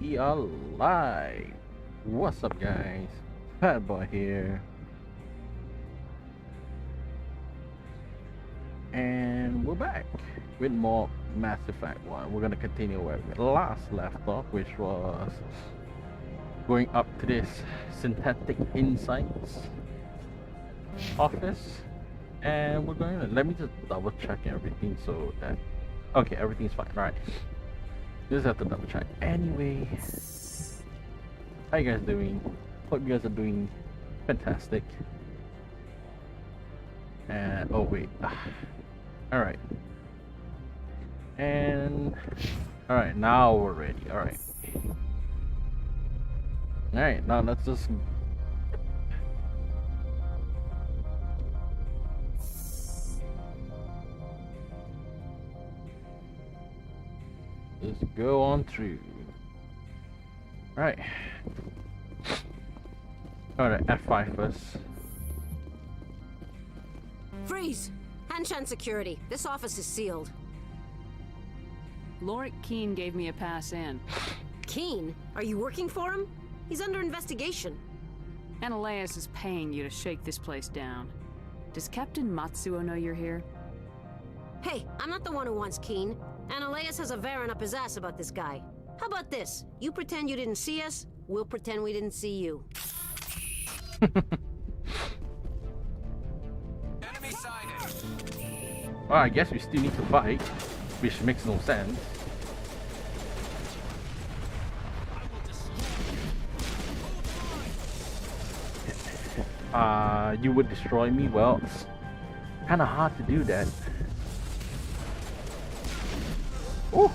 we are live. What's up, guys? Fat Boy here, and we're back with more Mass Effect 1. We're gonna continue where we last left off, which was going up to this Synthetic Insights office, and we're going to let me just double check everything so that okay, everything's fine. Right, just have to double check. Anyway, how you guys doing? Hope you guys are doing fantastic. And oh wait, all right, and all right, now we're ready. All right, now let's just go on through. All right. Alright, F5 first. Freeze! Hanshan security. This office is sealed. Lorik Keene gave me a pass in. Keene? Are you working for him? He's under investigation. Ananias is paying you to shake this place down. Does Captain Matsuo know you're here? Hey, I'm not the one who wants Keene. Ananias has a Varen up his ass about this guy. How about this? You pretend you didn't see us, we'll pretend we didn't see you. Enemy sighted. Well, I guess we still need to fight, which makes no sense. You would destroy me? Well, it's kind of hard to do that. Oh!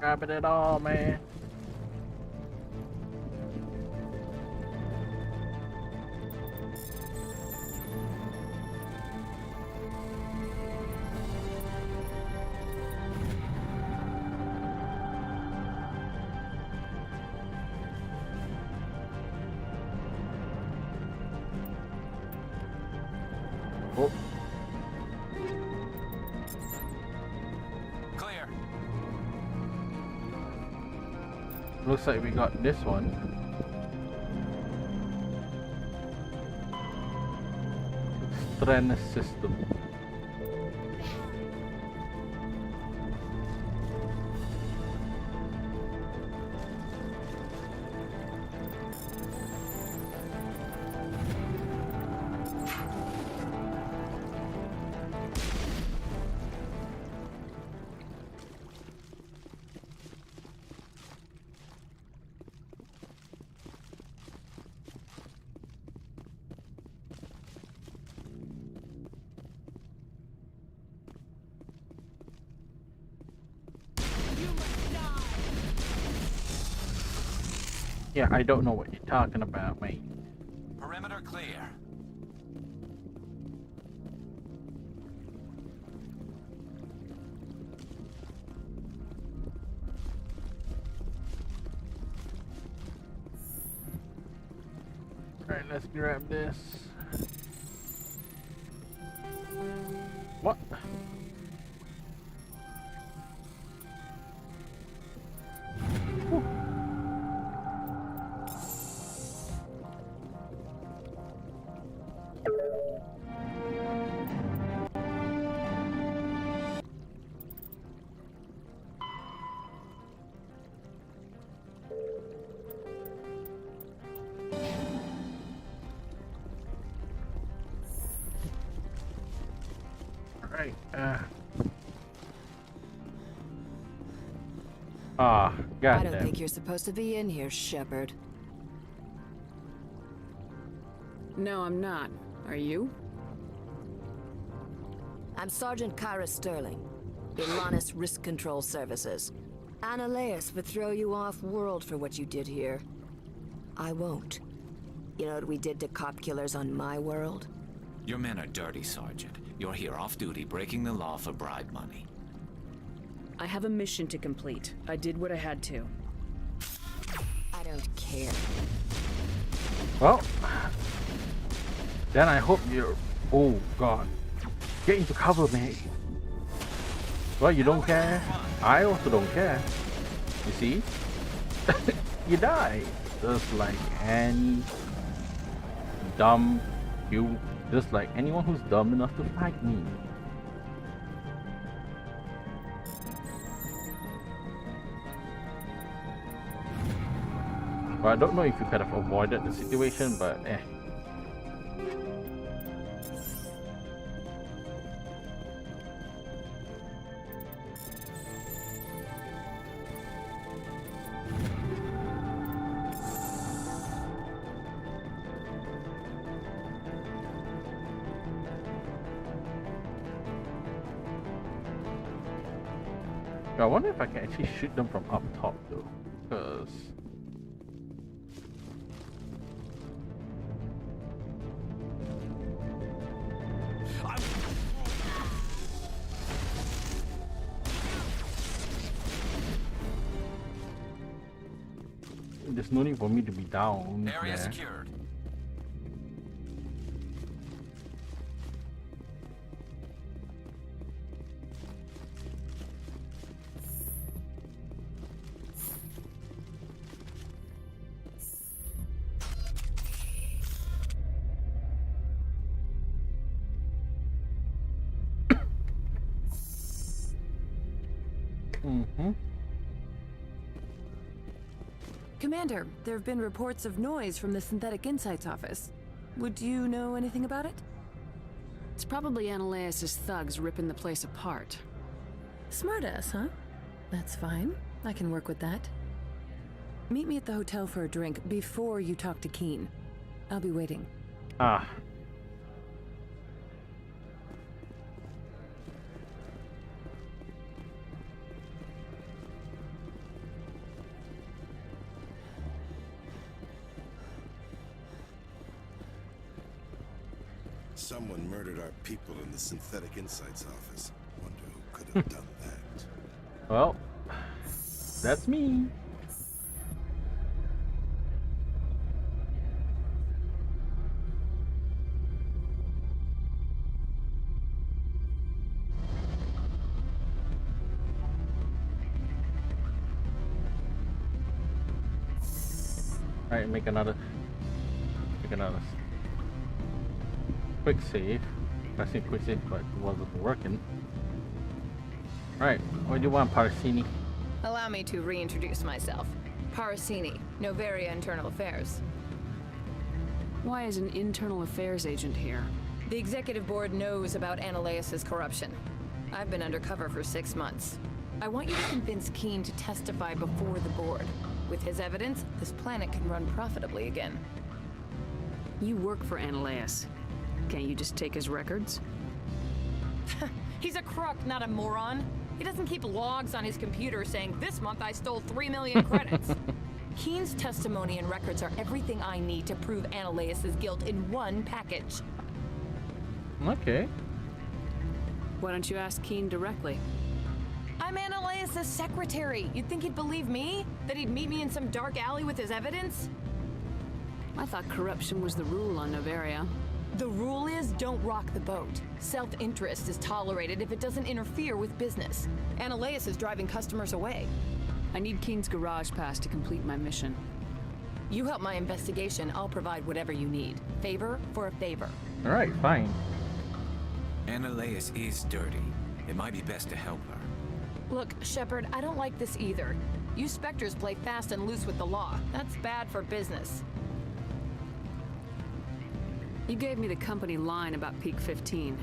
Grabbing it all, man. Oh. Clear. Looks like we got this one. Strand system. Yeah, I don't know what you're talking about, mate. Perimeter clear. Alright, let's grab this. What? Whew. Alright, I don't goddamn. think you're supposed to be in here, Shepard. No, I'm not. Are you? I'm Sergeant Kyra Sterling, Ilanis Risk Control Services. Analeas would throw you off-world for what you did here. I won't. You know what we did to cop killers on my world? Your men are dirty, Sergeant. You're here off-duty, breaking the law for bribe money. I have a mission to complete. I did what I had to. I don't care. Well, then I hope you're... Oh, God. Get into cover, mate. Well, you don't care. I also don't care. You see? You die. Just like any dumb... Just like anyone who's dumb enough to fight me. Well, I don't know if you could have avoided the situation, but eh. I wonder if I can actually shoot them from up top though, because there's no need for me to be down Area there. secured. Commander, there have been reports of noise from the Synthetic Insights office. Would you know anything about it? It's probably Analeas' thugs ripping the place apart. Smartass, huh? That's fine. I can work with that. Meet me at the hotel for a drink before you talk to Keen. I'll be waiting. Ah. Someone murdered our people in the Synthetic Insights office. Wonder who could have done that. Well, that's me. Alright, make another quick save. I said quick save, but it wasn't working. Right, what do you want, Parsini? Allow me to reintroduce myself. Parasini, Novaria Internal Affairs. Why is an internal affairs agent here? The executive board knows about Analeas' corruption. I've been undercover for 6 months. I want you to convince Keen to testify before the board. With his evidence, this planet can run profitably again. You work for Analeas. Can't you just take his records? He's a crook, not a moron. He doesn't keep logs on his computer saying, this month I stole 3 million credits. Keen's testimony and records are everything I need to prove Analeas' guilt in one package. Okay. Why don't you ask Keen directly? I'm Analeas' secretary. You'd think he'd believe me? That he'd meet me in some dark alley with his evidence? I thought corruption was the rule on Novaria. The rule is, don't rock the boat. Self-interest is tolerated if it doesn't interfere with business. Analeas is driving customers away. I need Keen's garage pass to complete my mission. You help my investigation, I'll provide whatever you need. Favor for a favor. Alright, fine. Analeas is dirty. It might be best to help her. Look, Shepard, I don't like this either. You Spectres play fast and loose with the law. That's bad for business. You gave me the company line about Peak 15.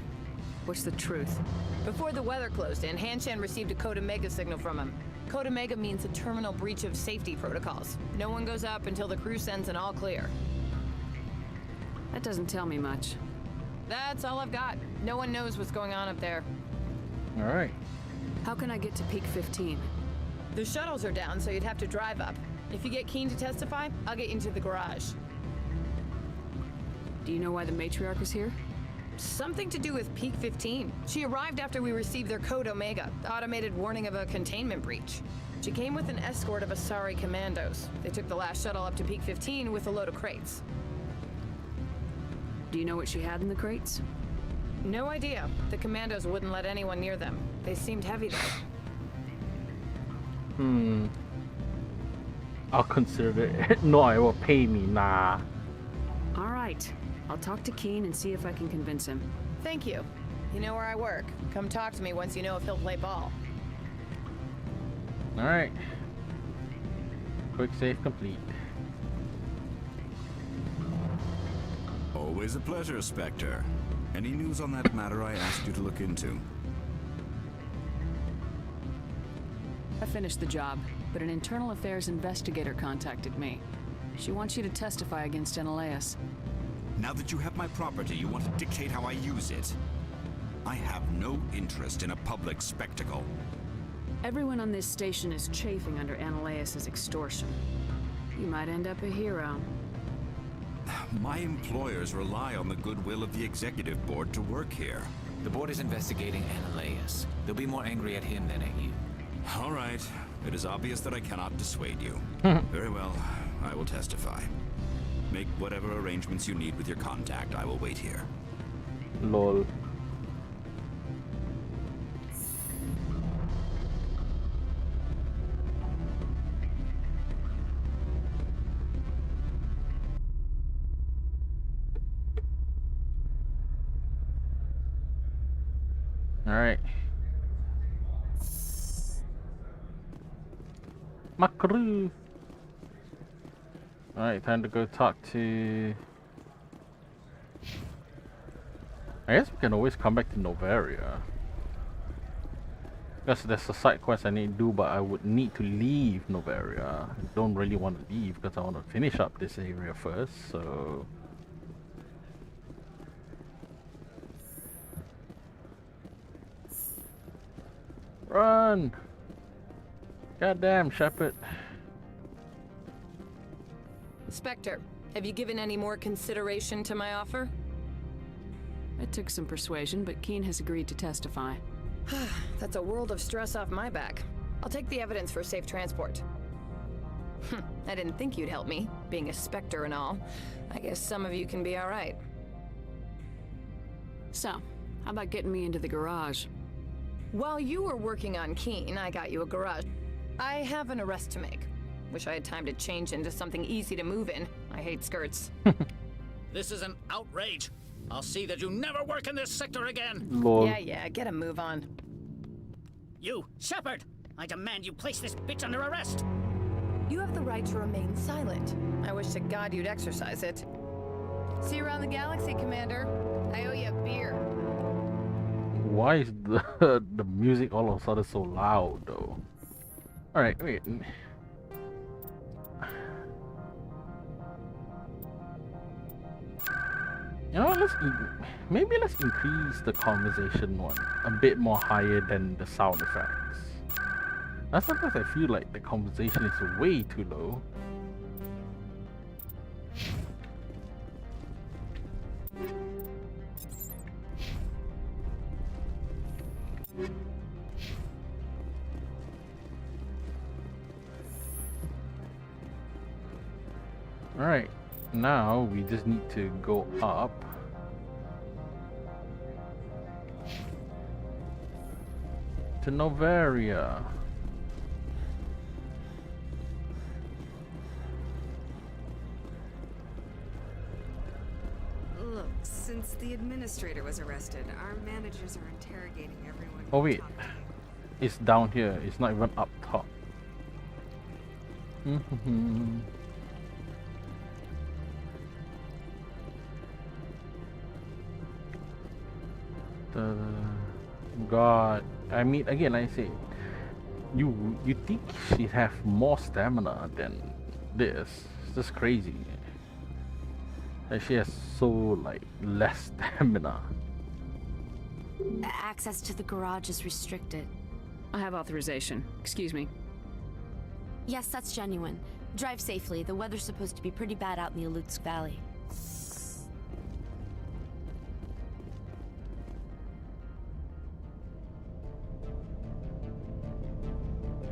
What's the truth? Before the weather closed in, Hanshan received a Code Omega signal from him. Code Omega means a terminal breach of safety protocols. No one goes up until the crew sends an all clear. That doesn't tell me much. That's all I've got. No one knows what's going on up there. Alright. How can I get to Peak 15? The shuttles are down, so you'd have to drive up. If you get Keen to testify, I'll get you into the garage. Do you know why the matriarch is here? Something to do with Peak 15. She arrived after we received their code Omega, the automated warning of a containment breach. She came with an escort of Asari commandos. They took the last shuttle up to Peak 15 with a load of crates. Do you know what she had in the crates? No idea. The commandos wouldn't let anyone near them. They seemed heavy though. I'll consider it. No, it will pay me. Nah. All right. I'll talk to Keen and see if I can convince him. Thank you. You know where I work. Come talk to me once you know if he'll play ball. Alright. Quick save complete. Always a pleasure, Spectre. Any news on that matter I asked you to look into? I finished the job, but an internal affairs investigator contacted me. She wants you to testify against Eneleus. Now that you have my property, you want to dictate how I use it. I have no interest in a public spectacle. Everyone on this station is chafing under Eneleus's extortion. You might end up a hero. My employers rely on the goodwill of the executive board to work here. The board is investigating Eneleus. They'll be more angry at him than at you. All right. It is obvious that I cannot dissuade you. Very well. I will testify. Make whatever arrangements you need with your contact. I will wait here. Lol. Alright. My crew. Alright, time to go talk to... I guess we can always come back to Novaria. Because there's a side quest I need to do, but I would need to leave Novaria. I don't really want to leave because I want to finish up this area first, so... Run! Goddamn, Shepard. Spectre, have you given any more consideration to my offer? It took some persuasion, but Keen has agreed to testify. That's a world of stress off my back. I'll take the evidence for safe transport. I didn't think you'd help me, being a Spectre and all. I guess some of you can be alright. So, how about getting me into the garage? While you were working on Keen, I got you a garage. I have an arrest to make. Wish I had time to change into something easy to move in. I hate skirts. This is an outrage. I'll see that you never work in this sector again. Lol. Yeah, get a move on. You, Shepard! I demand you place this bitch under arrest! You have the right to remain silent. I wish to God you'd exercise it. See you around the galaxy, Commander. I owe you a beer. Why is the music all of a sudden so loud though? Alright, wait. You know, maybe let's increase the conversation one a bit more higher than the sound effects. Now sometimes I feel like the conversation is way too low. Alright, now we just need to go up. To Novaria. Look, since the administrator was arrested, our managers are interrogating everyone. Oh wait, it's down here, it's not even up top. God, I mean, again, like I say, you think she'd have more stamina than this? It's just crazy. Like she has so like less stamina. Access to the garage is restricted. I have authorization. Excuse me. Yes, that's genuine. Drive safely. The weather's supposed to be pretty bad out in the Alutsk Valley.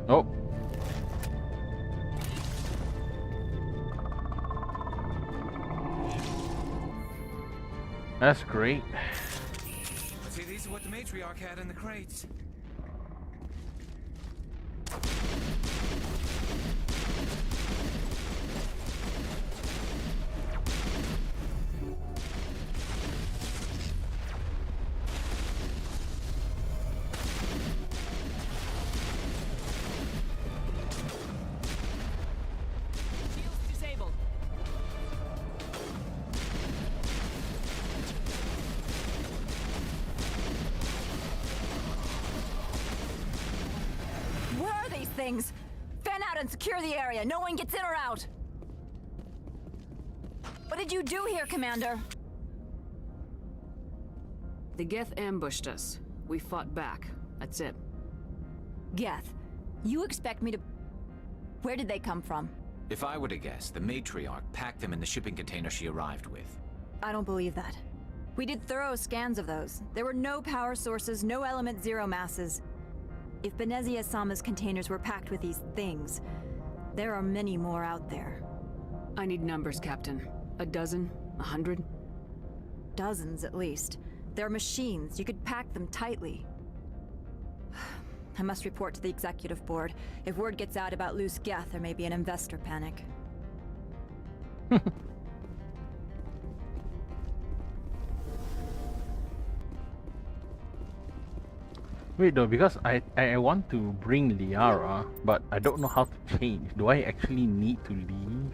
Oh. That's great. See, these are what the matriarch had in the crates. Things. Fan out and secure the area. No one gets in or out. What did you do here, Commander? The Geth ambushed us. We fought back. That's it. Geth, you expect me to... Where did they come from? If I were to guess, the matriarch packed them in the shipping container she arrived with. I don't believe that. We did thorough scans of those. There were no power sources, no element zero masses. If Benezia Sama's containers were packed with these things, there are many more out there. I need numbers, Captain. A dozen? 100? Dozens, at least. They're machines. You could pack them tightly. I must report to the executive board. If word gets out about loose Geth, there may be an investor panic. Wait though, because I want to bring Liara, but I don't know how to change. Do I actually need to leave?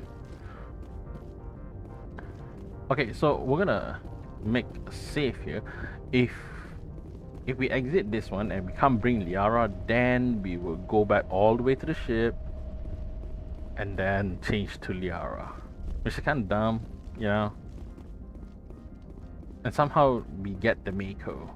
Okay, so we're gonna make a save here. If we exit this one and we can't bring Liara, then we will go back all the way to the ship and then change to Liara. Which is kind of dumb, you know? And somehow we get the Mako.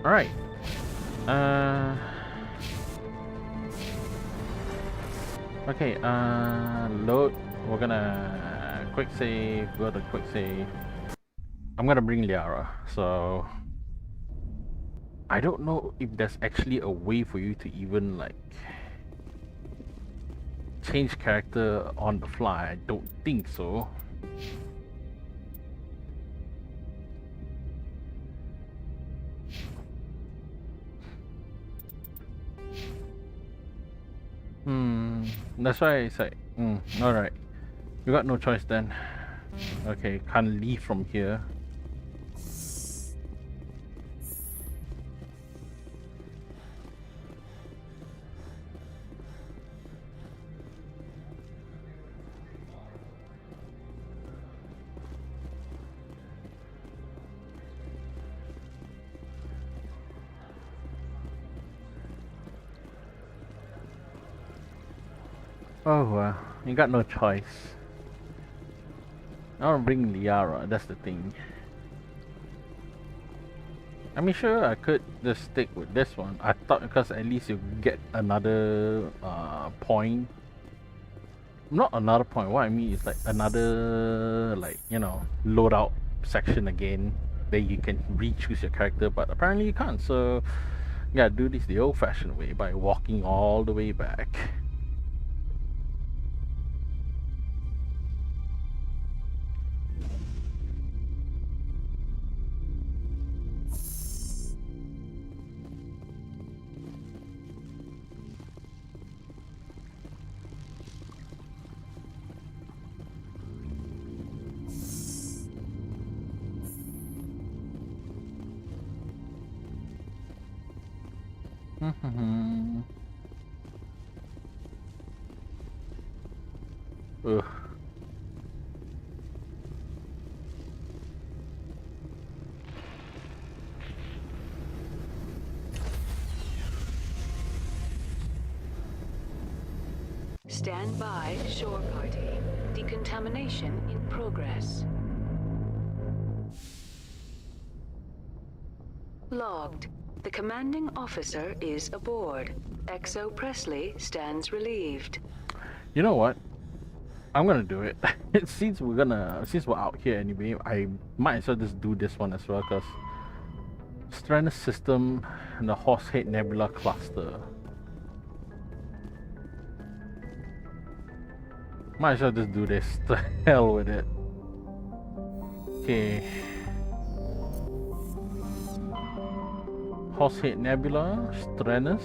Alright. Okay, load. We're gonna quick save, go to quick save. I'm gonna bring Liara, so I don't know if there's actually a way for you to even like change character on the fly. I don't think so. That's why it's like, alright. We got no choice then. Okay, can't leave from here. Oh well, you got no choice. I want to bring Liara, that's the thing. I mean, sure, I could just stick with this one. I thought because at least you get another point. Not another point, what I mean is like another, like, you know, loadout section again. Then you can re-choose your character, but apparently you can't. So, you gotta do this the old-fashioned way by walking all the way back. Ugh. Stand by, shore party. Decontamination in progress. Logged. The commanding officer is aboard. XO Presley stands relieved. You know what? I'm gonna do it. Since we're out here anyway, I might as well just do this one as well, because Stranus system and the Horsehead Nebula cluster. Might as well just do this. The hell with it. Okay. Horsehead Nebula, Stranus.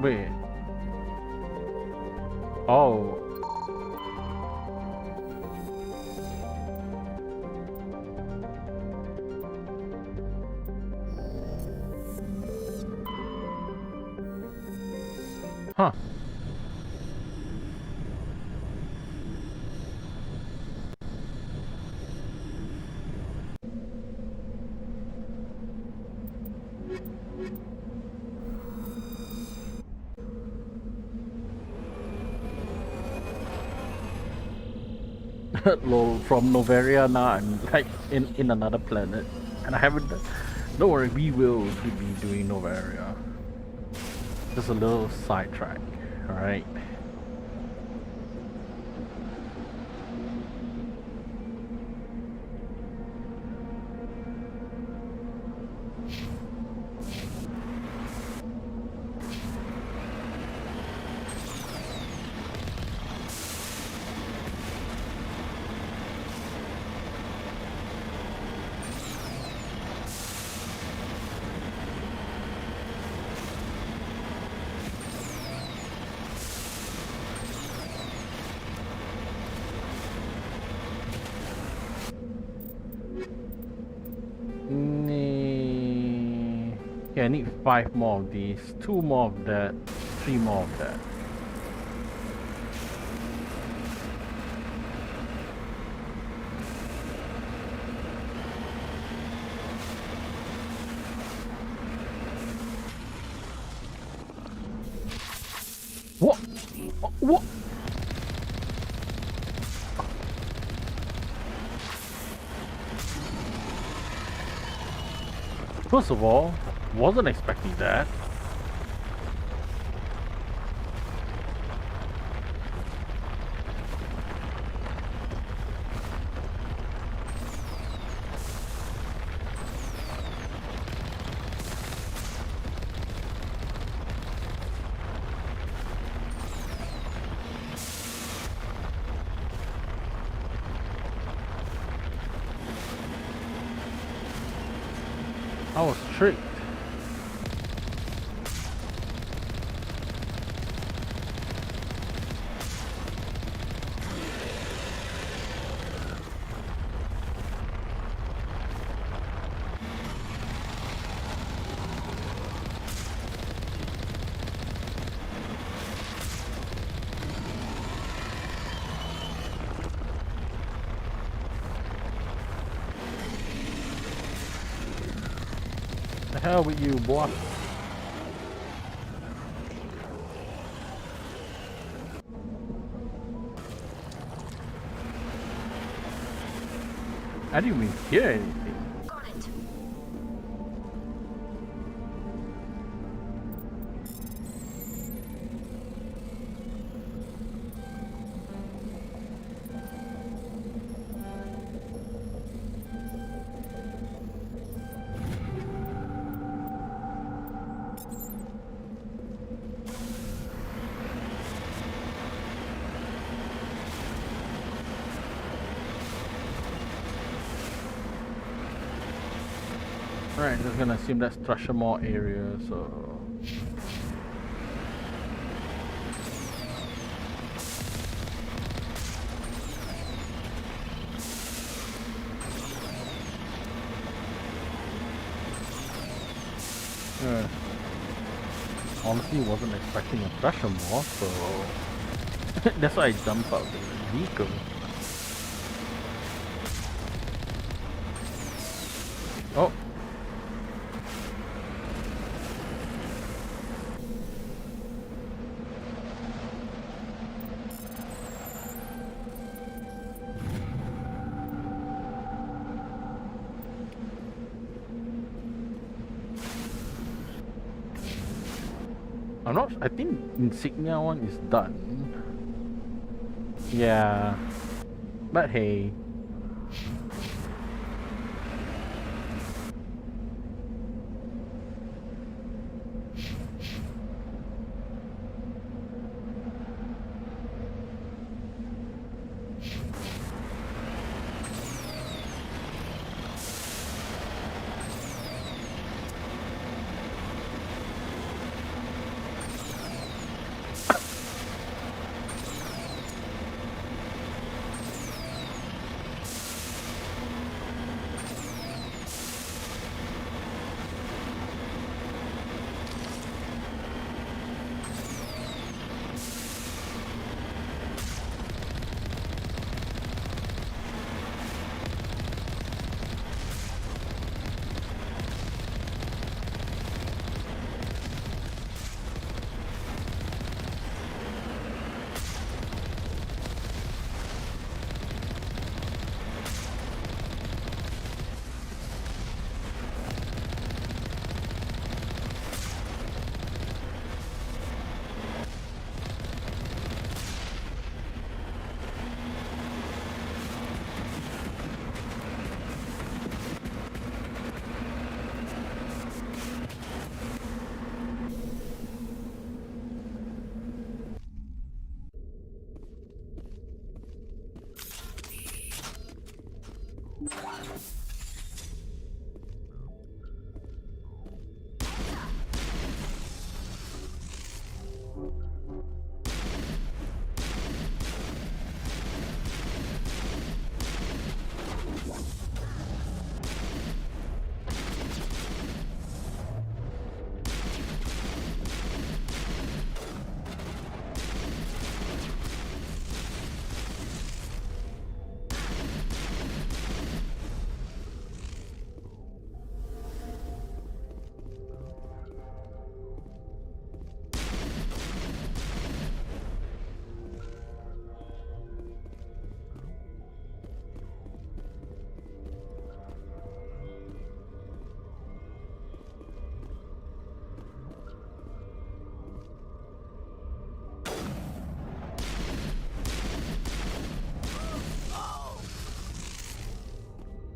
Wait. Oh. Huh. Lol, from Noveria now I'm like in another planet, and I haven't done. Don't worry, we will be doing Noveria. Just a little sidetrack, alright? Okay, I need 5 more of these, 2 more of that, 3 more of that. What? What? First of all, wasn't expecting that. I was tricked. The hell with you, boy? I didn't even hear anything. Got it. Alright, just gonna assume that's Thrashamore area, so... Honestly, wasn't expecting a Thrashamore, so... that's why I jumped out the vehicle. Oh! I think insignia one is done. Yeah. But hey.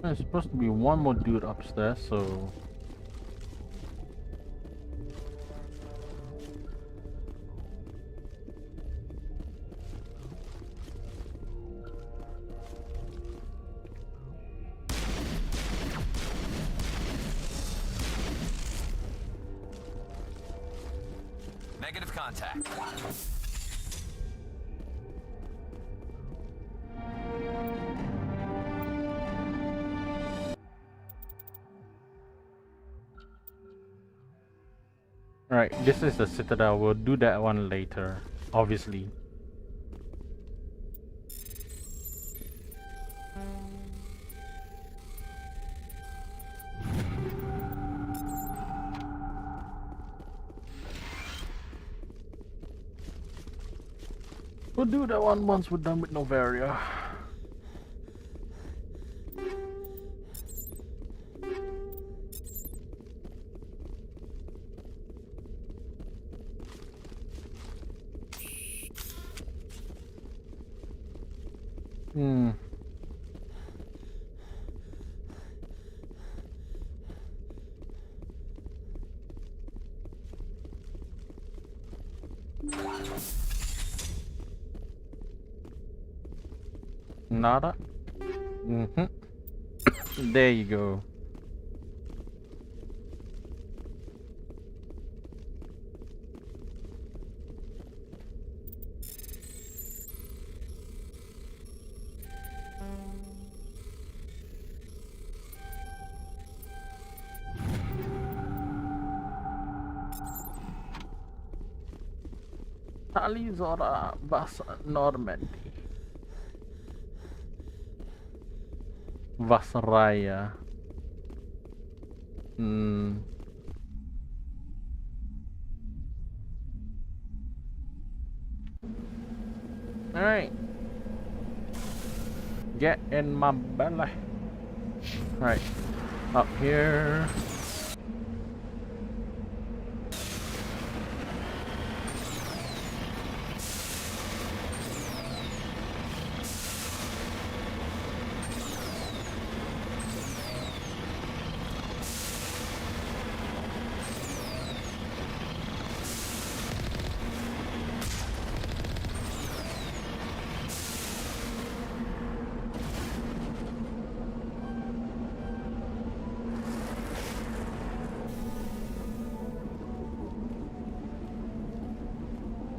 There's supposed to be one more dude upstairs, so... Negative contact. Alright, this is the Citadel. We'll do that one later, obviously. We'll do that one once we're done with Novaria. Nada? There you go. Talizora Vas Normandy. Vasraya. Alright. Get in my belly. Alright. Up here.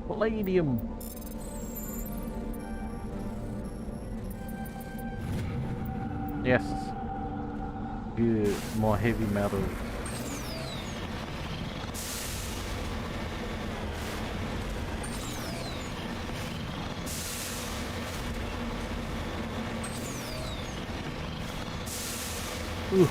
Palladium. Yes. Good. More heavy metal. Ooh.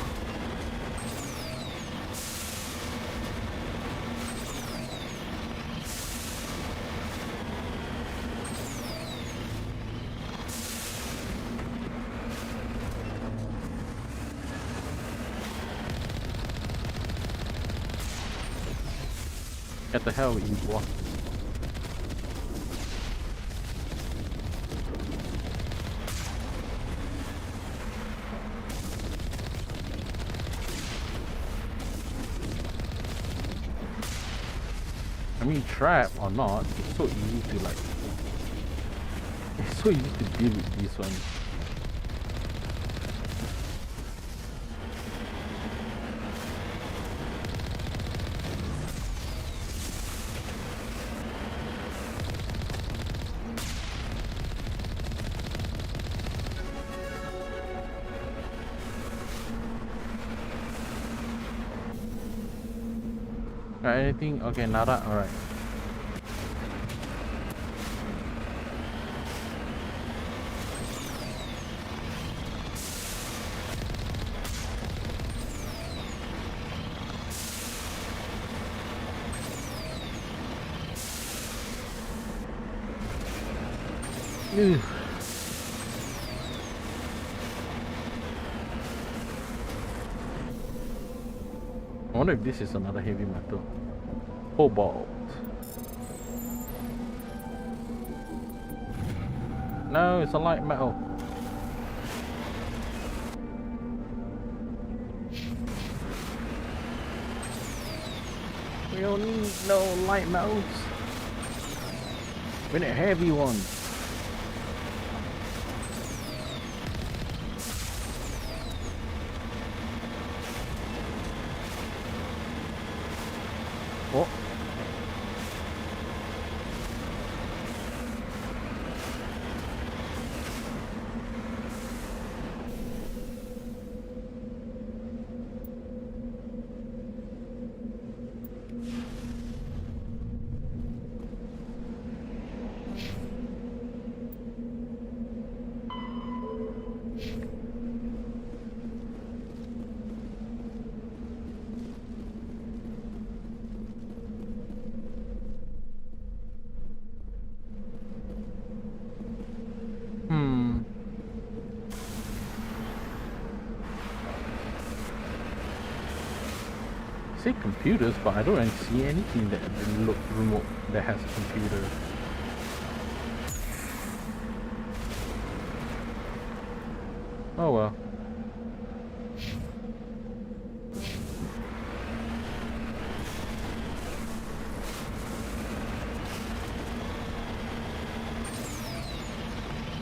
Get the hell, you block. I mean, trap or not, it's so easy to like. It's so easy to deal with these ones. Anything? Okay, nada. Alright. Ew. I wonder if this is another heavy metal. Cobalt. No, it's a light metal. We don't need no light metals. We need heavy ones. Oh. Say computers, but I don't really see anything that look remote that has a computer. Oh well.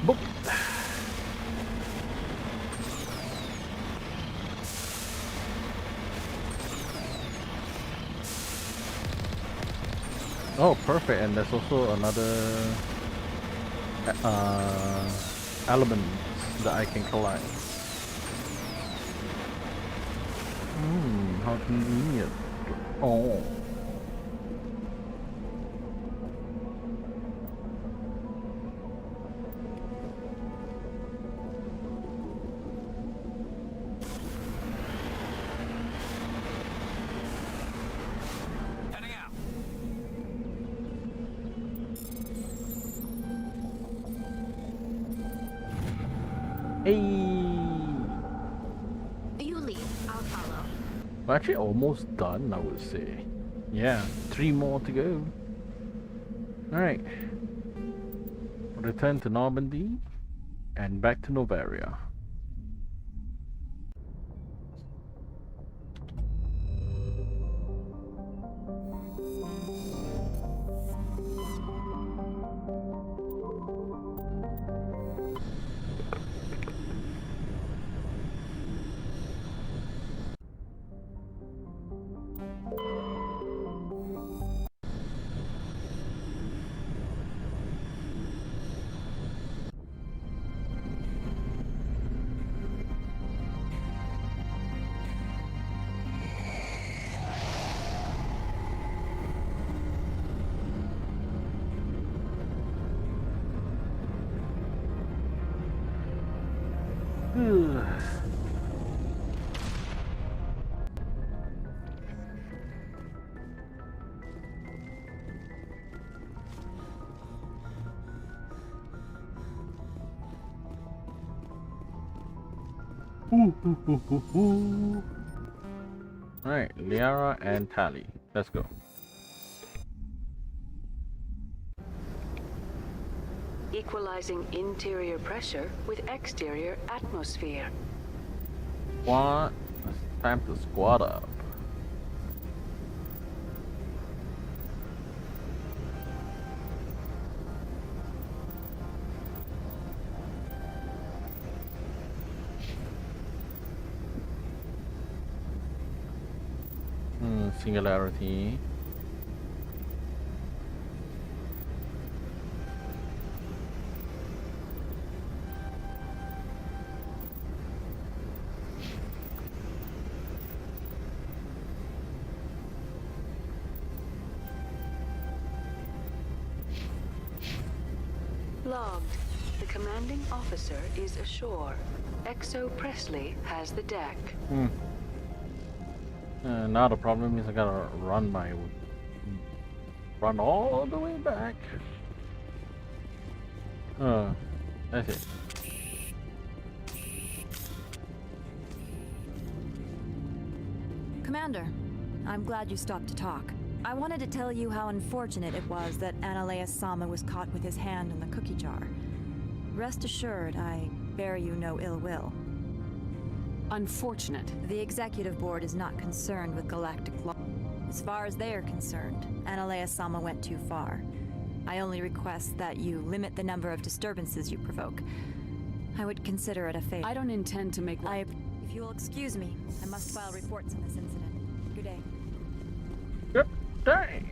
Boop. Oh, perfect, and there's also another element that I can collect. How convenient. Oh. Hey. You lead. I'll follow. We're actually almost done, I would say. Yeah, 3 more to go. Alright. Return to Normandy and back to Novaria. Alright, Liara and Tally. Let's go. Equalizing interior pressure with exterior atmosphere. What? It's time to squat up. Singularity. Logged. The commanding officer is ashore. Exo Presley has the deck. Now the problem is I gotta run all the way back. That's it. Commander, I'm glad you stopped to talk. I wanted to tell you how unfortunate it was that Analea Sama was caught with his hand in the cookie jar. Rest assured, I bear you no ill will. Unfortunate. The executive board is not concerned with galactic law. As far as they are concerned, Analea Sama went too far. I only request that you limit the number of disturbances you provoke. I would consider it a favor. I don't intend to make... If you will excuse me, I must file reports on this incident. Good day. Yep, dang.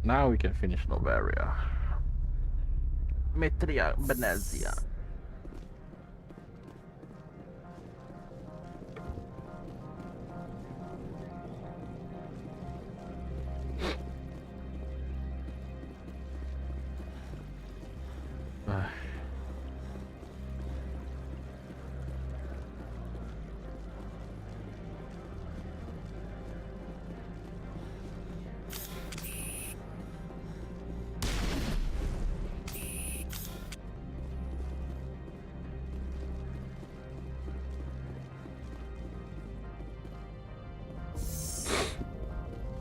Now we can finish Novaria. Metria Benezia.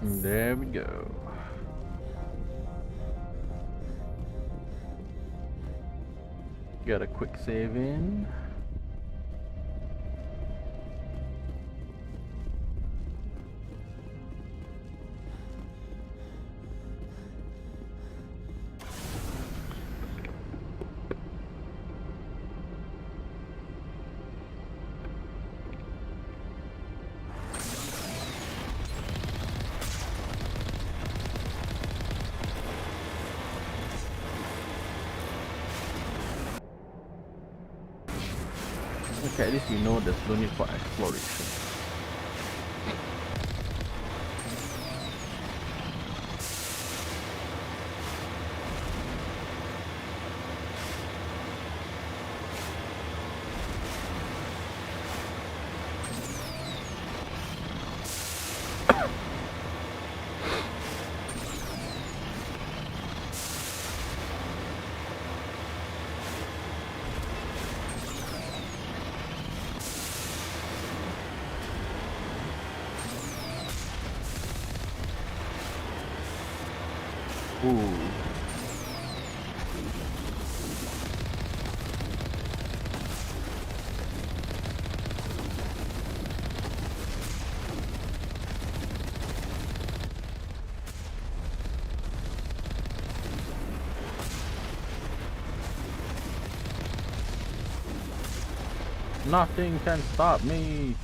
There we go. Got a quick save in. Okay, at least we know there's no need for exploration. Ooh. Nothing can stop me.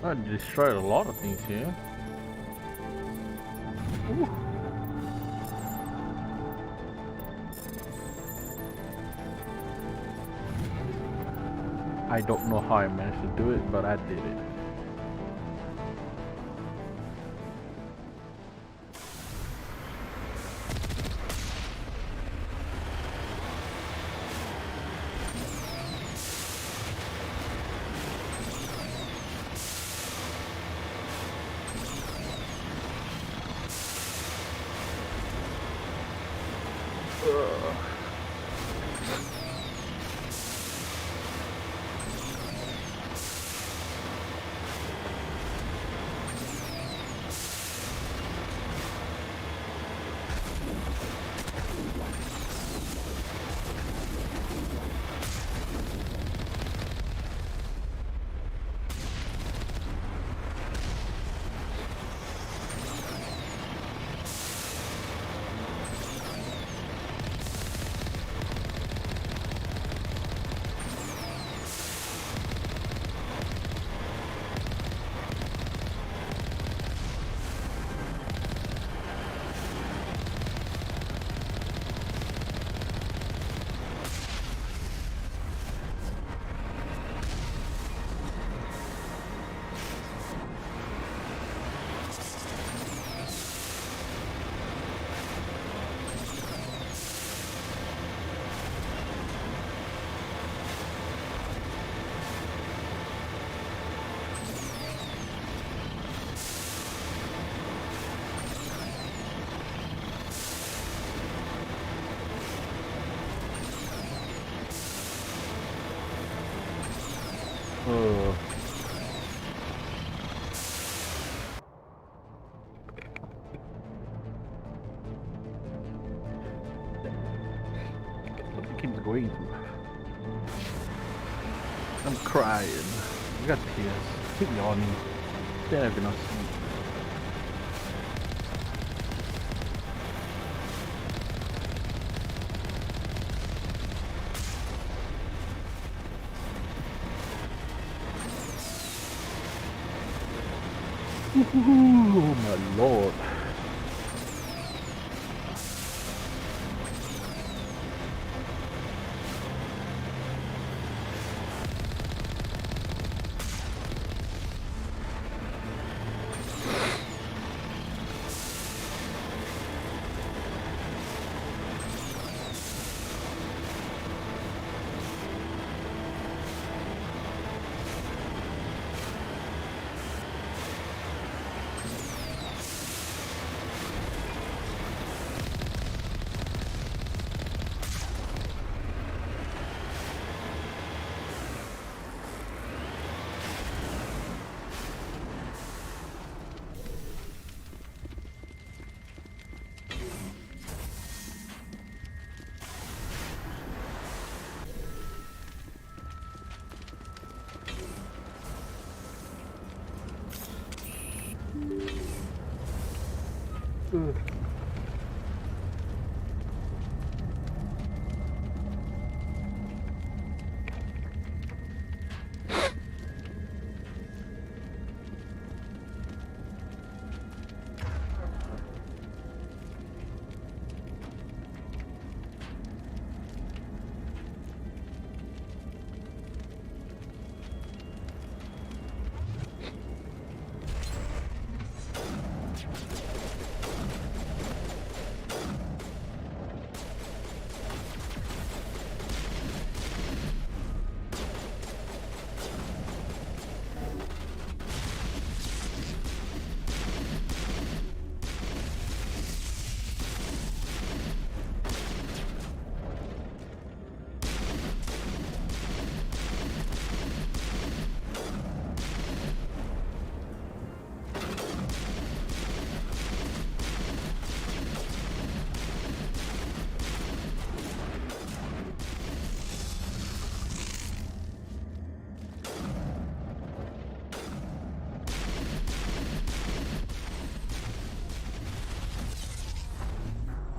I destroyed a lot of things here. Ooh. I don't know how I managed to do it, but I did it. Keep going. I'm crying. I got tears. Keep yawning. Then I've been asleep. Oh my lord.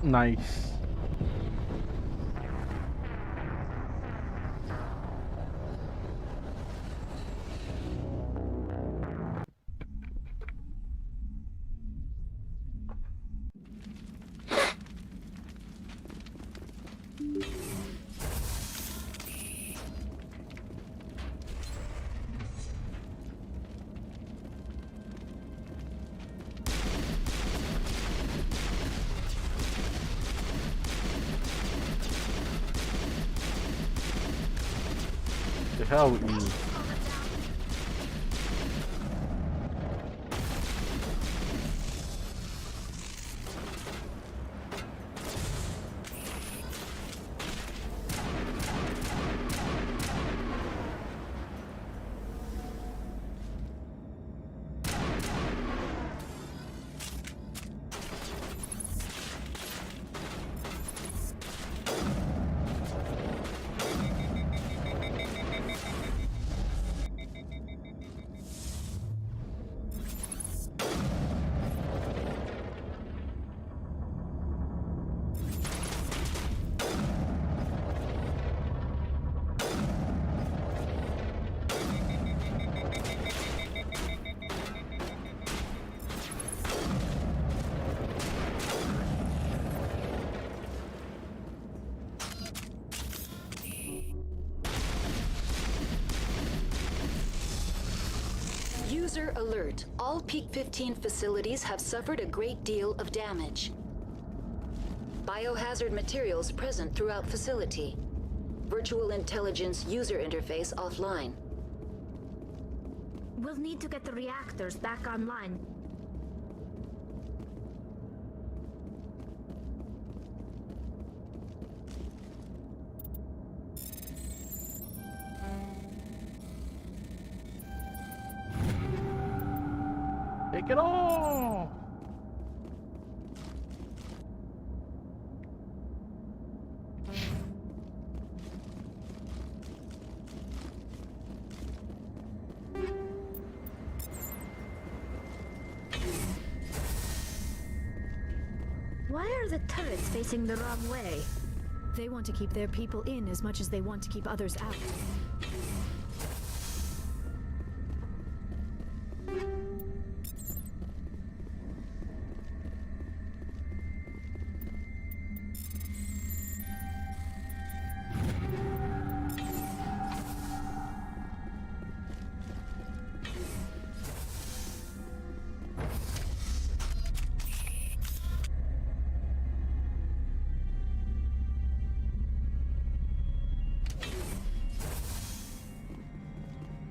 Nice. The hell with you? User alert. All Peak 15 facilities have suffered a great deal of damage. Biohazard materials present throughout facility. Virtual intelligence user interface offline. We'll need to get the reactors back online. Take it all! Why are the turrets facing the wrong way? They want to keep their people in as much as they want to keep others out.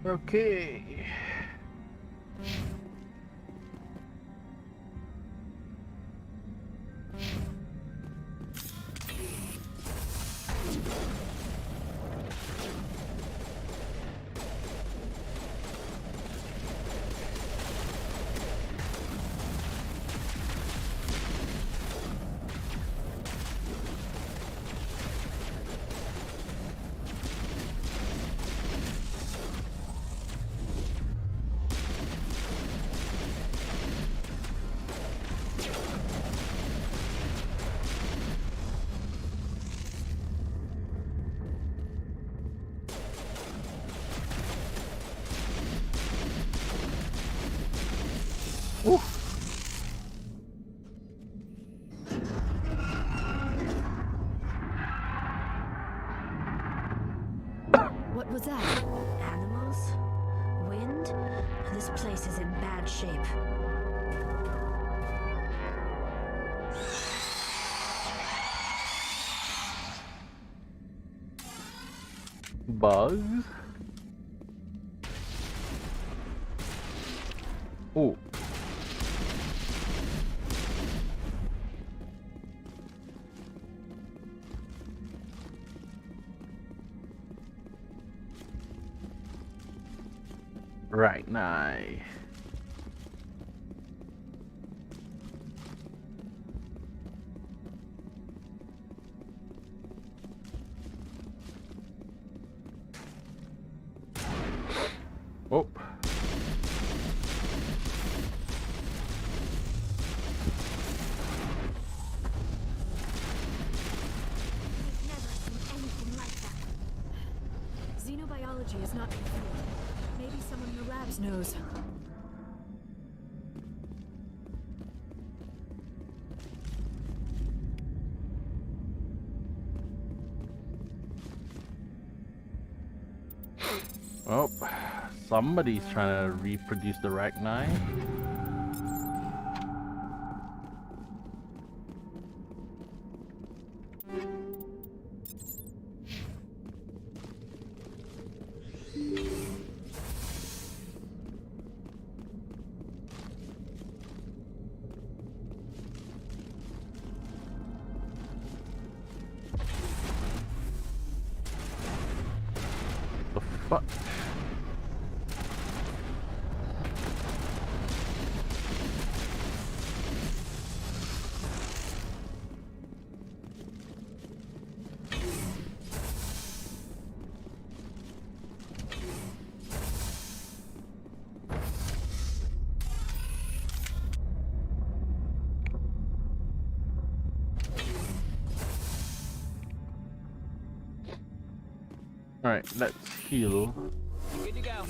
Okay. What was that? Animals? Wind? This place is in bad shape. Bugs? Oh. Right, nice. Oh. technology is not revealed. Maybe someone in the labs knows. Oh, somebody's trying to reproduce the Rachni. The fuck? Alright, let's heal. Good to go.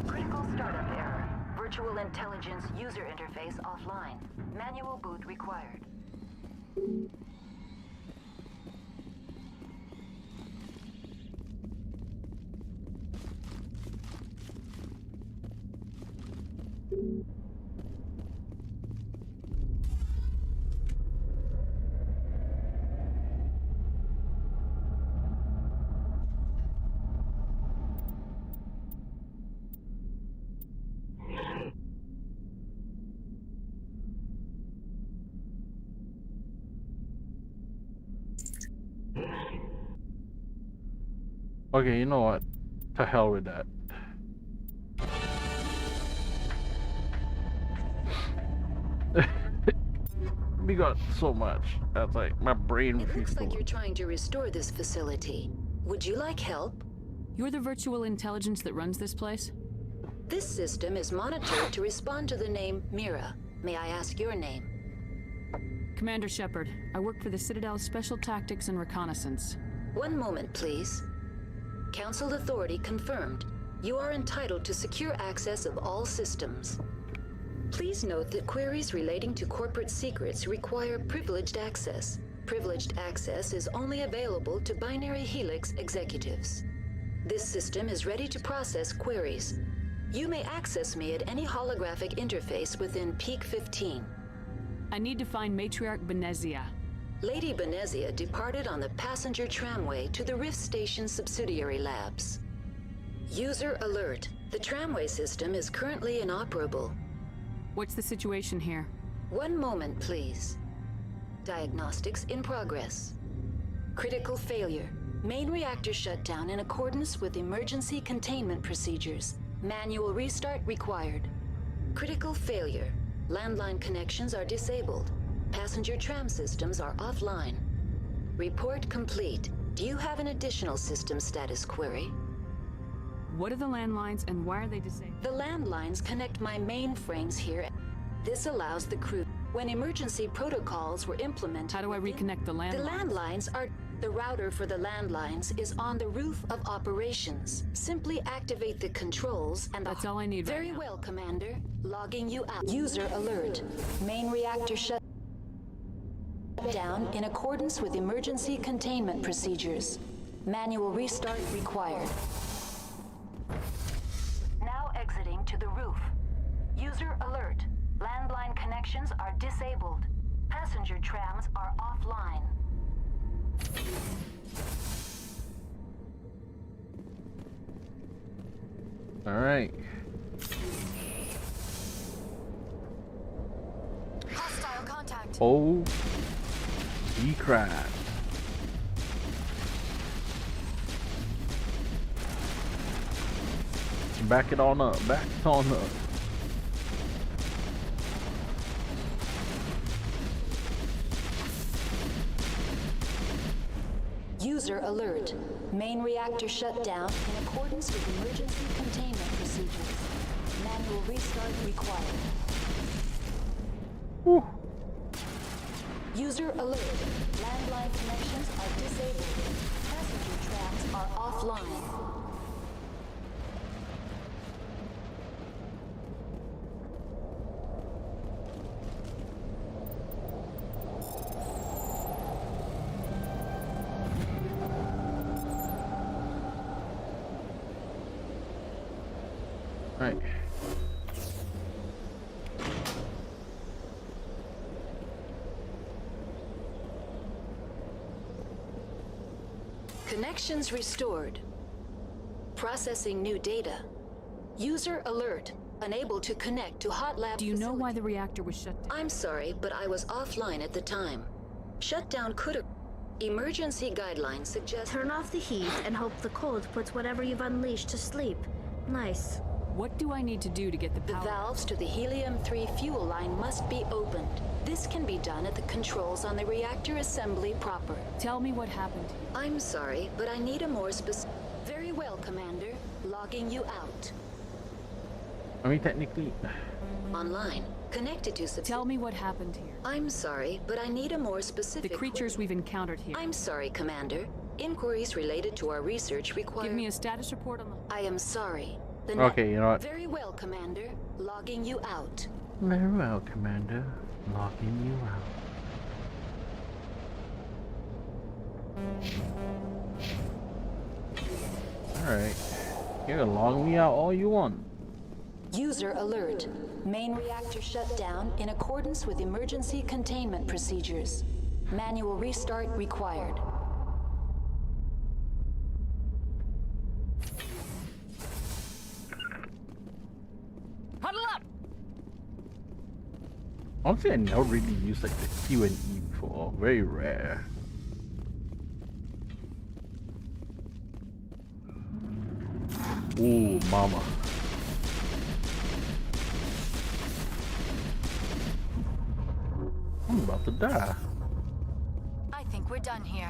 Critical startup error. Virtual intelligence user interface offline. Manual boot required. Okay, you know what? To hell with that. We got so much. That's like my brain. It looks like you're trying to restore this facility. Would you like help? You're the virtual intelligence that runs this place? This system is monitored to respond to the name Mira. May I ask your name? Commander Shepard. I work for the Citadel's Special Tactics and Reconnaissance. One moment, please. Council authority confirmed. You are entitled to secure access of all systems. Please note that queries relating to corporate secrets require privileged access. Privileged access is only available to Binary Helix executives. This system is ready to process queries. You may access me at any holographic interface within Peak 15. I need to find Matriarch Benezia. Lady Benezia departed on the passenger tramway to the Rift Station subsidiary labs. User alert. The tramway system is currently inoperable. What's the situation here? One moment, please. Diagnostics in progress. Critical failure. Main reactor shut down in accordance with emergency containment procedures. Manual restart required. Critical failure. Landline connections are disabled. Passenger tram systems are offline. Report complete. Do you have an additional system status query? What are the landlines and why are they disabled? The landlines connect my mainframes here. This allows the crew. When emergency protocols were implemented... How do I reconnect the landlines? The landlines are... The router for the landlines is on the roof of operations. Simply activate the controls and That's all I need. Very right well, Commander. Logging you out. User alert. Main reactor shut down in accordance with emergency containment procedures. Manual restart required. Now exiting to the roof. User alert. Landline connections are disabled. Passenger trams are offline. All right. Hostile contact. Oh, he cried. Back it on up. Back it on up. User alert. Main reactor shut down in accordance with emergency containment procedures. Manual restart required. Whew. User alert. Landline connections are disabled. Passenger trams are offline. Right. Connections restored. Processing new data. User alert. Unable to connect to hot lab. Do you know why the reactor was shut down? I'm sorry, but I was offline at the time. Shutdown could have... Emergency guidelines suggest... Turn off the heat and hope the cold puts whatever you've unleashed to sleep. Nice. What do I need to do to get the power? The valves to the helium-3 fuel line must be opened. This can be done at the controls on the reactor assembly proper. Tell me what happened. I'm sorry, but I need a more specific... Very well, Commander. Logging you out. I mean, technically... Online. Connected to... Tell me what happened here. I'm sorry, but I need a more specific... The creatures we've encountered here. I'm sorry, Commander. Inquiries related to our research require... Give me a status report on the... I am sorry. Okay, you know what? Very well, Commander. Logging you out. Very well, Commander. Logging you out. Alright. You can log me out all you want. User alert. Main reactor shut down in accordance with emergency containment procedures. Manual restart required. Huddle up! Honestly, I never really used like the Q and E before. Very rare. Ooh, mama. I'm about to die. I think we're done here.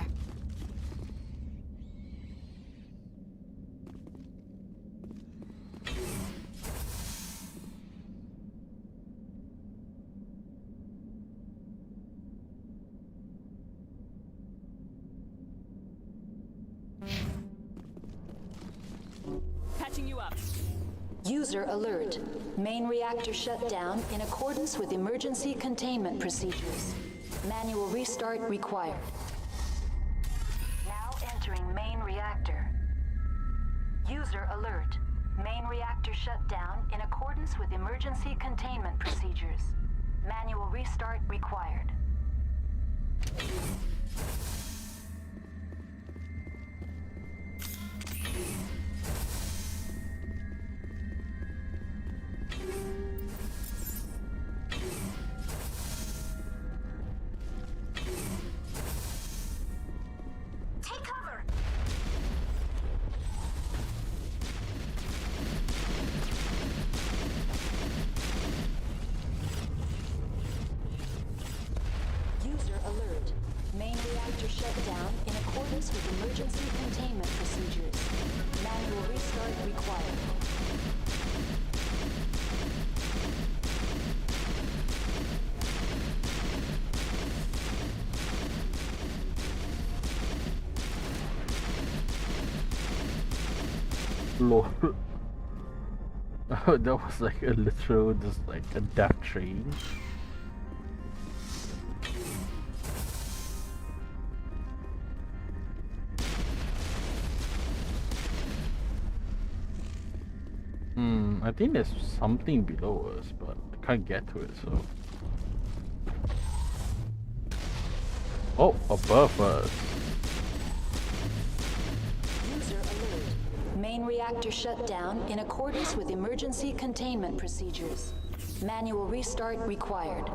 Patching you up. User alert. Main reactor shut down in accordance with emergency containment procedures. Manual restart required. Now entering main reactor. User alert. Main reactor shut down in accordance with emergency containment procedures. Manual restart required. Take cover! User alert. Main reactor shut down in accordance with emergency containment procedures. Manual restart required. Lord. That was like a literal, just like a death train. I think there's something below us, but I can't get to it, so... Oh, above us. User alert. Main reactor shut down in accordance with emergency containment procedures. Manual restart required.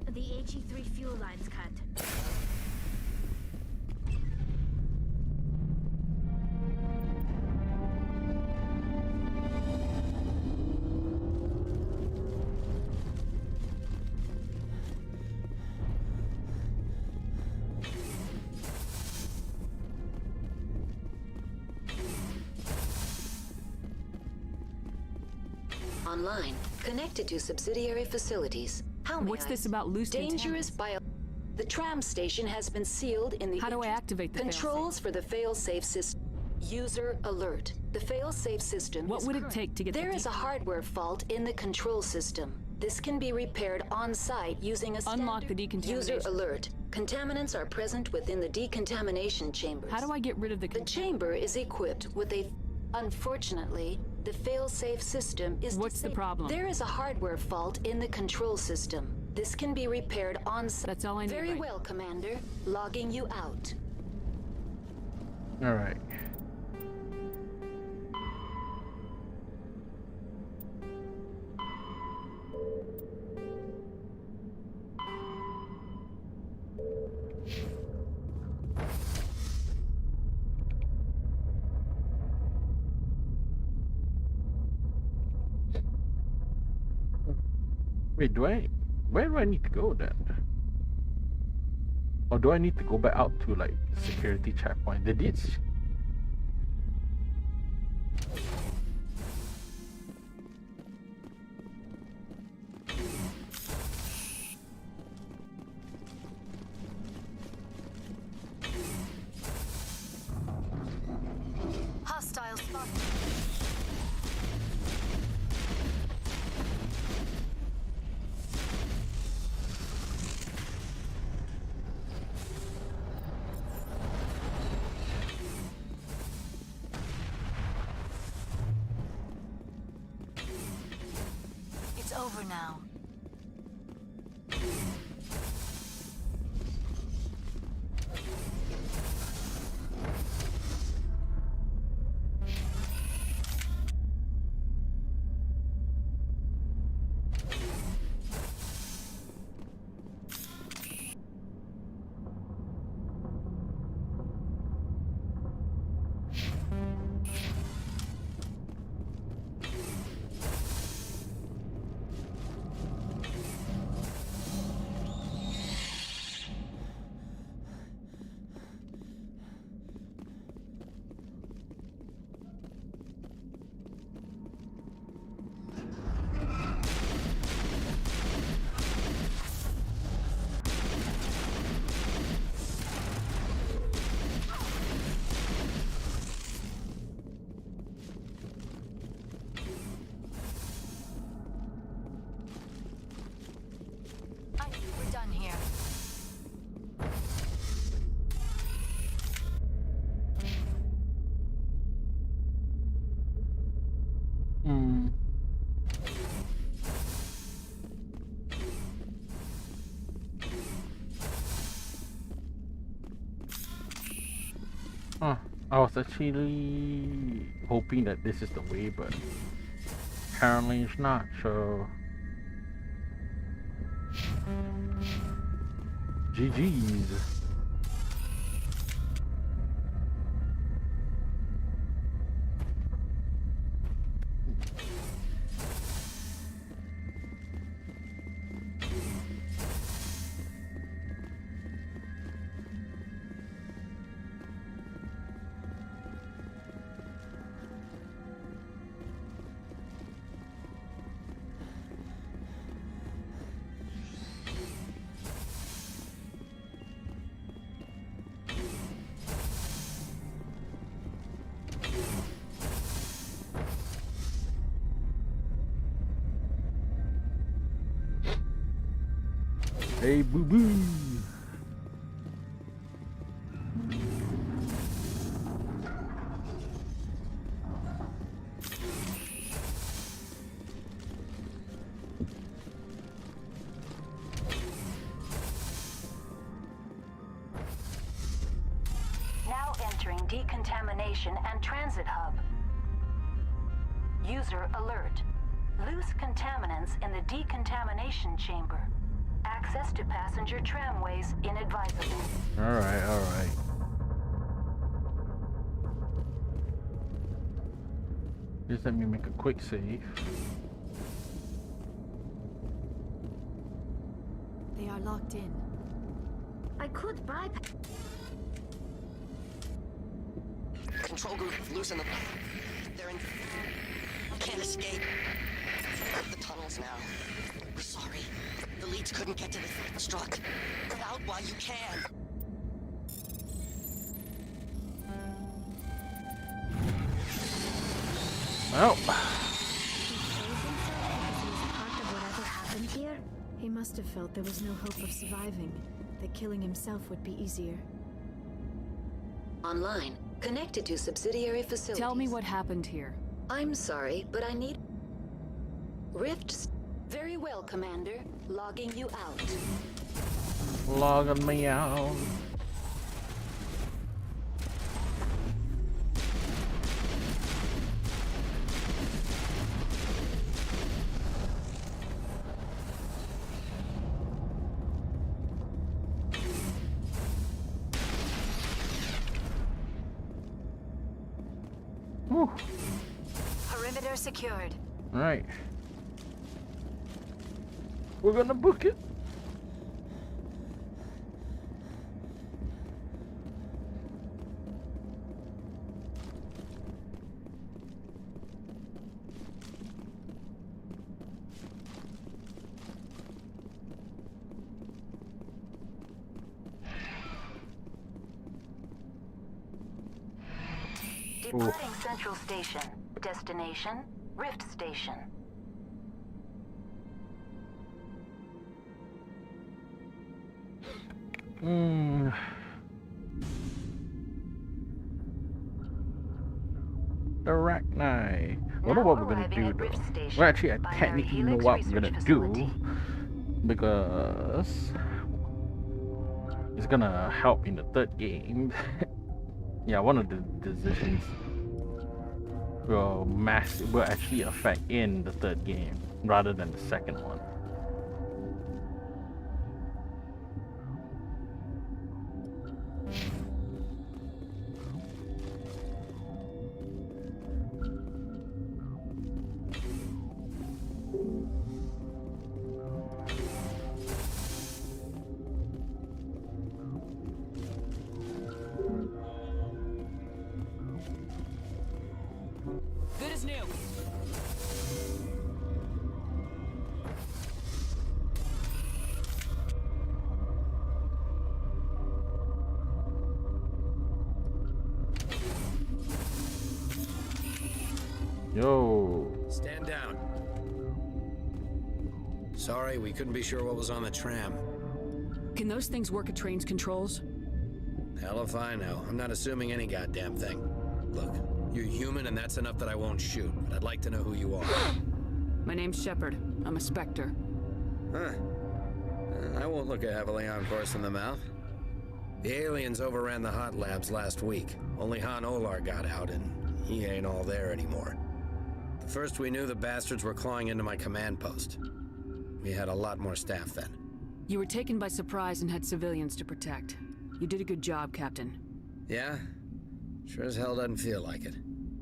The HE3 fuel line's cut. online, connected to subsidiary facilities. What's this about loose dangerous bio? The tram station has been sealed in the. How do I activate the controls for the fail-safe system? User alert. The fail-safe system. What would it take to get? There is a hardware fault in the control system. This can be repaired on-site using a unlock the decontamination. User alert. Contaminants are present within the decontamination chambers. How do I get rid of the? The chamber is equipped with a. Unfortunately, the fail-safe system is. What's the problem? There is a hardware fault in the control system. This can be repaired on-site. That's all I need. Very well, Commander. Logging you out. All right. Wait, where do I need to go then? Or do I need to go back out to like security checkpoint? They did. Hostile spot. Over now. We're done here. I was actually hoping that this is the way, but apparently it's not, so GG's. Hey, boo boo. Now entering decontamination and transit hub. User alert. Loose contaminants in the decontamination chamber. Access to passenger tramways inadvisable. Alright, alright. Just let me make a quick save. They are locked in. I could bypass. Control group, loosen the. They're in. Can't escape. have the tunnels now. We're sorry. The leads couldn't get to the struck. Get out while you can. Oh. Here, he must have felt there was no hope of surviving, that killing himself would be easier. Online, connected to subsidiary facilities. Tell me what happened here. I'm sorry, but I need... Rifts. Very well, Commander. Logging you out. Logging me out. Whew. Perimeter secured. Right. We're gonna book it. Departing Central Station. Destination, Rift Station. Arachni. I wonder what we're gonna do though. Well, actually, I technically know what we're gonna do because it's gonna help in the third game. Yeah, one of the decisions will actually affect in the third game rather than the second one. Good as new. Yo. Stand down. Sorry, we couldn't be sure what was on the tram. Can those things work at train's controls? Hell if I know. I'm not assuming any goddamn thing. Look, you're human and that's enough that I won't shoot, but I'd like to know who you are. My name's Shepard. I'm a Spectre. Huh. I won't look a heavily on course in the mouth. The aliens overran the hot labs last week. Only Han Olar got out, and he ain't all there anymore. The first we knew, the bastards were clawing into my command post. We had a lot more staff then. You were taken by surprise and had civilians to protect. You did a good job, Captain. Yeah? Sure as hell doesn't feel like it.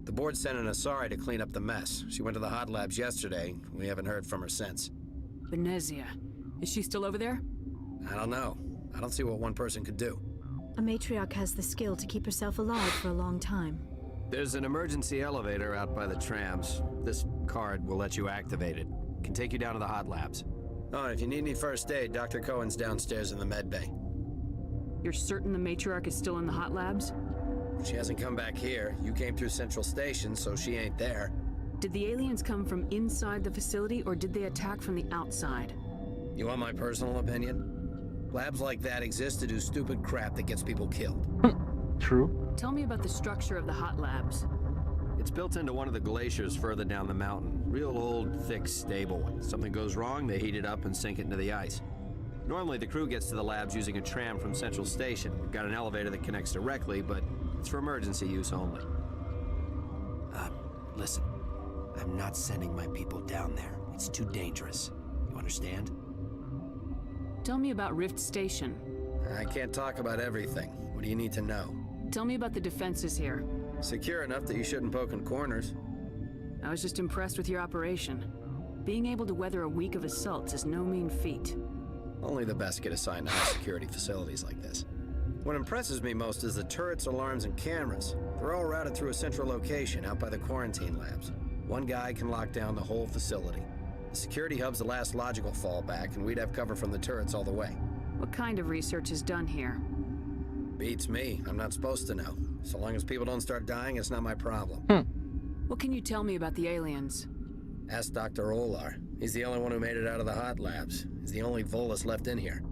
The board sent an Asari to clean up the mess. She went to the hot labs yesterday. We haven't heard from her since. Benezia. Is she still over there? I don't know. I don't see what one person could do. A matriarch has the skill to keep herself alive for a long time. There's an emergency elevator out by the trams. This card will let you activate it. Can take you down to the hot labs. Oh, and if you need any first aid, Dr. Cohen's downstairs in the med bay. You're certain the matriarch is still in the hot labs? She hasn't come back here. You came through Central Station, so she ain't there. Did the aliens come from inside the facility, or did they attack from the outside? You want my personal opinion? Labs like that exist to do stupid crap that gets people killed. True. Tell me about the structure of the hot labs. It's built into one of the glaciers further down the mountain. Real old, thick, stable one. Something goes wrong, they heat it up and sink it into the ice. Normally, the crew gets to the labs using a tram from Central Station. We've got an elevator that connects directly, but it's for emergency use only. Listen. I'm not sending my people down there. It's too dangerous. You understand? Tell me about Rift Station. I can't talk about everything. What do you need to know? Tell me about the defenses here. Secure enough that you shouldn't poke in corners. I was just impressed with your operation. Being able to weather a week of assaults is no mean feat. Only the best get assigned to high-security facilities like this. What impresses me most is the turrets, alarms, and cameras. They're all routed through a central location out by the quarantine labs. One guy can lock down the whole facility. The security hub's the last logical fallback, and we'd have cover from the turrets all the way. What kind of research is done here? Beats me. I'm not supposed to know. So long as people don't start dying, it's not my problem. What can you tell me about the aliens? Ask Dr. Olar. He's the only one who made it out of the hot labs. He's the only Volus left in here.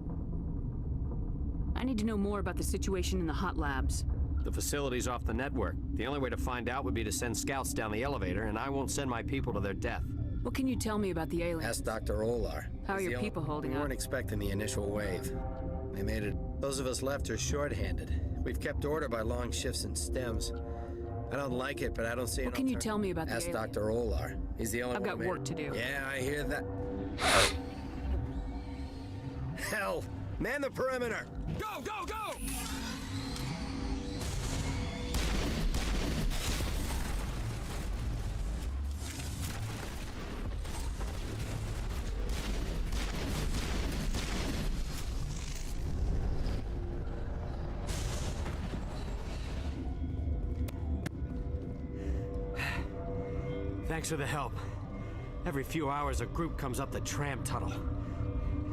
I need to know more about the situation in the hot labs. The facility's off the network. The only way to find out would be to send scouts down the elevator, and I won't send my people to their death. What can you tell me about the aliens? Ask Dr. Olar. How are your people holding up? We weren't expecting the initial wave. They made it. Those of us left are short-handed. We've kept order by long shifts and stems. I don't like it, but I don't see it. What can you tell me about the aliens? aliens? Ask Dr. Olar. He's the only one. I've got work to do. Yeah, I hear that. Hell! Man the perimeter! Go, go, go! Thanks for the help. Every few hours, a group comes up the tram tunnel.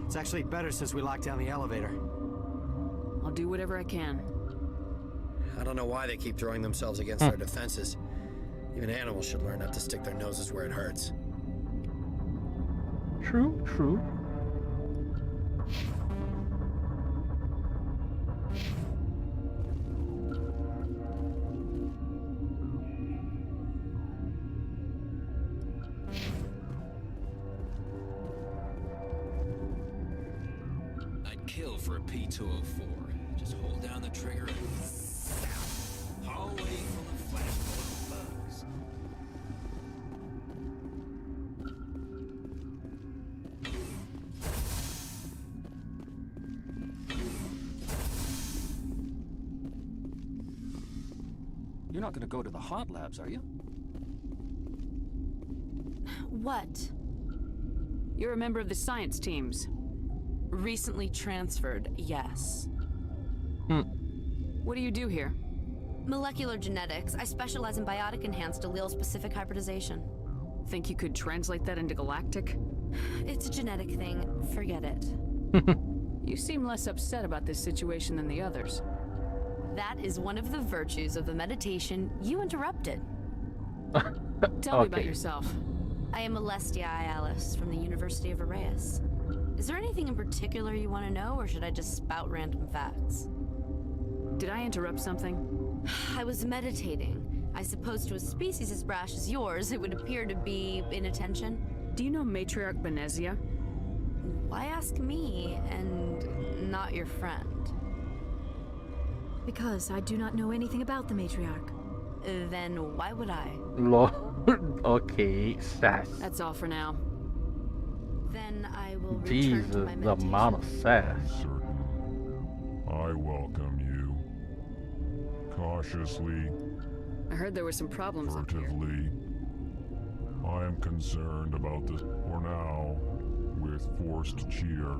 It's actually better since we locked down the elevator. I'll do whatever I can. I don't know why they keep throwing themselves against our defenses. Even animals should learn not to stick their noses where it hurts. True, true. I'd kill for a P204. Just hold down the trigger and hallway full of flashbulb bugs. You're not gonna go to the hot labs, are you? What? You're a member of the science teams. Recently transferred, yes. What do you do here? Molecular genetics. I specialize in biotic-enhanced allele-specific hybridization. Think you could translate that into galactic? It's a genetic thing. Forget it. You seem less upset about this situation than the others. That is one of the virtues of the meditation you interrupted. Tell me about yourself. I am Alestia Ialis from the University of Arraeus. Is there anything in particular you want to know, or should I just spout random facts? Did I interrupt something? I was meditating. I suppose to a species as brash as yours, it would appear to be inattention. Do you know Matriarch Benezia? Why ask me, and not your friend? Because I do not know anything about the Matriarch. Then why would I? Lord. Okay, sass. That's all for now. Then I will return Jesus, to my the meditation. amount of sass. I welcome you. Cautiously, I heard there were some problems up here. furtively. I am concerned about this for now with forced cheer.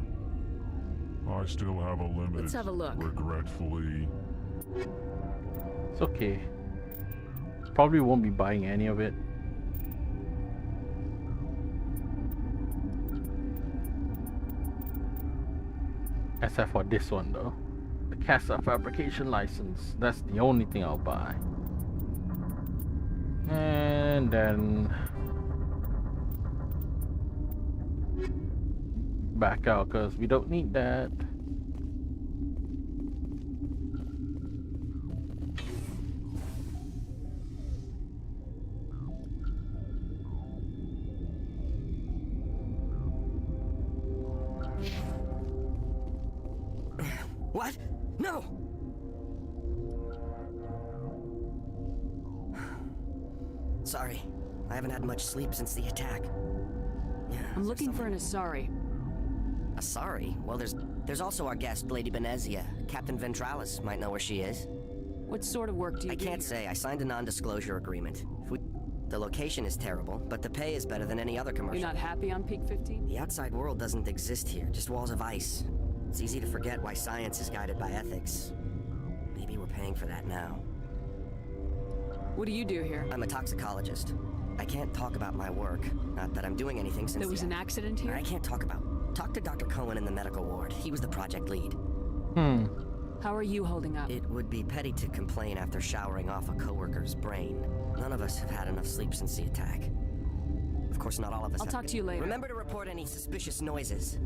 I still have a limited. Let's have a look. Regretfully. It's okay. Probably won't be buying any of it. Except for this one though. The Casa fabrication license. That's the only thing I'll buy. And then back out because we don't need that. What? No! Sorry. I haven't had much sleep since the attack. I'm looking for an Asari. Asari? Well, there's also our guest, Lady Benezia. Captain Ventralis might know where she is. What sort of work do you do? I can't say. I signed a non-disclosure agreement. The location is terrible, but the pay is better than any other commercial. You're not happy on Peak 15? The outside world doesn't exist here, just walls of ice. It's easy to forget why science is guided by ethics. Maybe we're paying for that now. What do you do here? I'm a toxicologist. I can't talk about my work. Not that I'm doing anything since... There was an accident here? I can't talk about... Talk to Dr. Cohen in the medical ward. He was the project lead. How are you holding up? It would be petty to complain after showering off a coworker's brain. None of us have had enough sleep since the attack. Of course, not all of us I'll talk to you later. Remember to report any suspicious noises.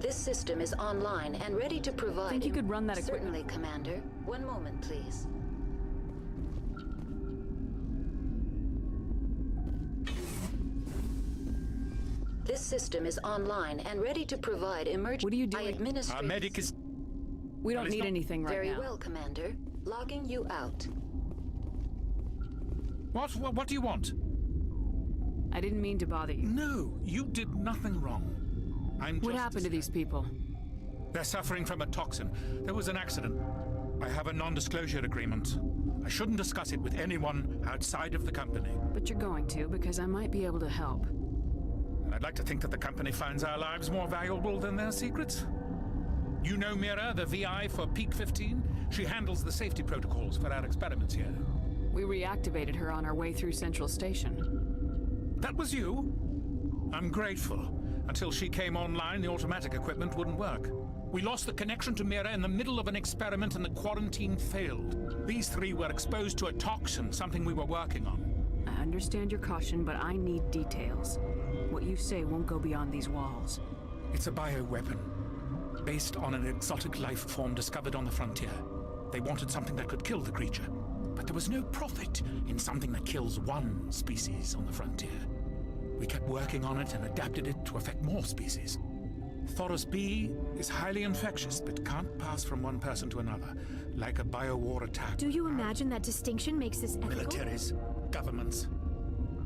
This system is online and ready to provide... Think you could run that equipment? Certainly, Commander. One moment, please. This system is online and ready to provide emergency... What are you doing? Our medic is... We don't need anything right Very now. well, Commander. Logging you out. What do you want? I didn't mean to bother you. No, you did nothing wrong. What happened to these people? They're suffering from a toxin. There was an accident. I have a non-disclosure agreement. I shouldn't discuss it with anyone outside of the company. But you're going to, because I might be able to help. And I'd like to think that the company finds our lives more valuable than their secrets. You know Mira, the VI for Peak 15? She handles the safety protocols for our experiments here. We reactivated her on our way through Central Station. That was you? I'm grateful. Until she came online, the automatic equipment wouldn't work. We lost the connection to Mira in the middle of an experiment and the quarantine failed. These three were exposed to a toxin, something we were working on. I understand your caution, but I need details. What you say won't go beyond these walls. It's a bioweapon, based on an exotic life form discovered on the frontier. They wanted something that could kill the creature, but there was no profit in something that kills one species on the frontier. We kept working on it and adapted it to affect more species. Thoros B is highly infectious, but can't pass from one person to another, like a biowar attack. Do you imagine that distinction makes this ethical? Militaries, governments,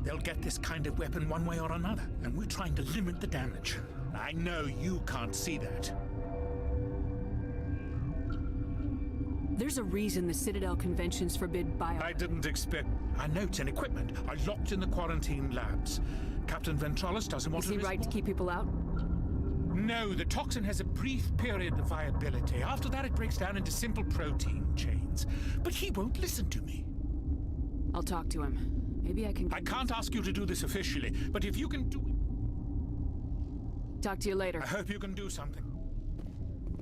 they'll get this kind of weapon one way or another, and we're trying to limit the damage. I know you can't see that. There's a reason the Citadel conventions forbid bio... I didn't expect... Our notes and equipment are locked in the quarantine labs. Captain Ventralis doesn't want to... Is he right to keep people out? No, the toxin has a brief period of viability. After that, it breaks down into simple protein chains. But he won't listen to me. I'll talk to him. Maybe I can... I can't ask you to do this officially, but if you can do it... Talk to you later. I hope you can do something.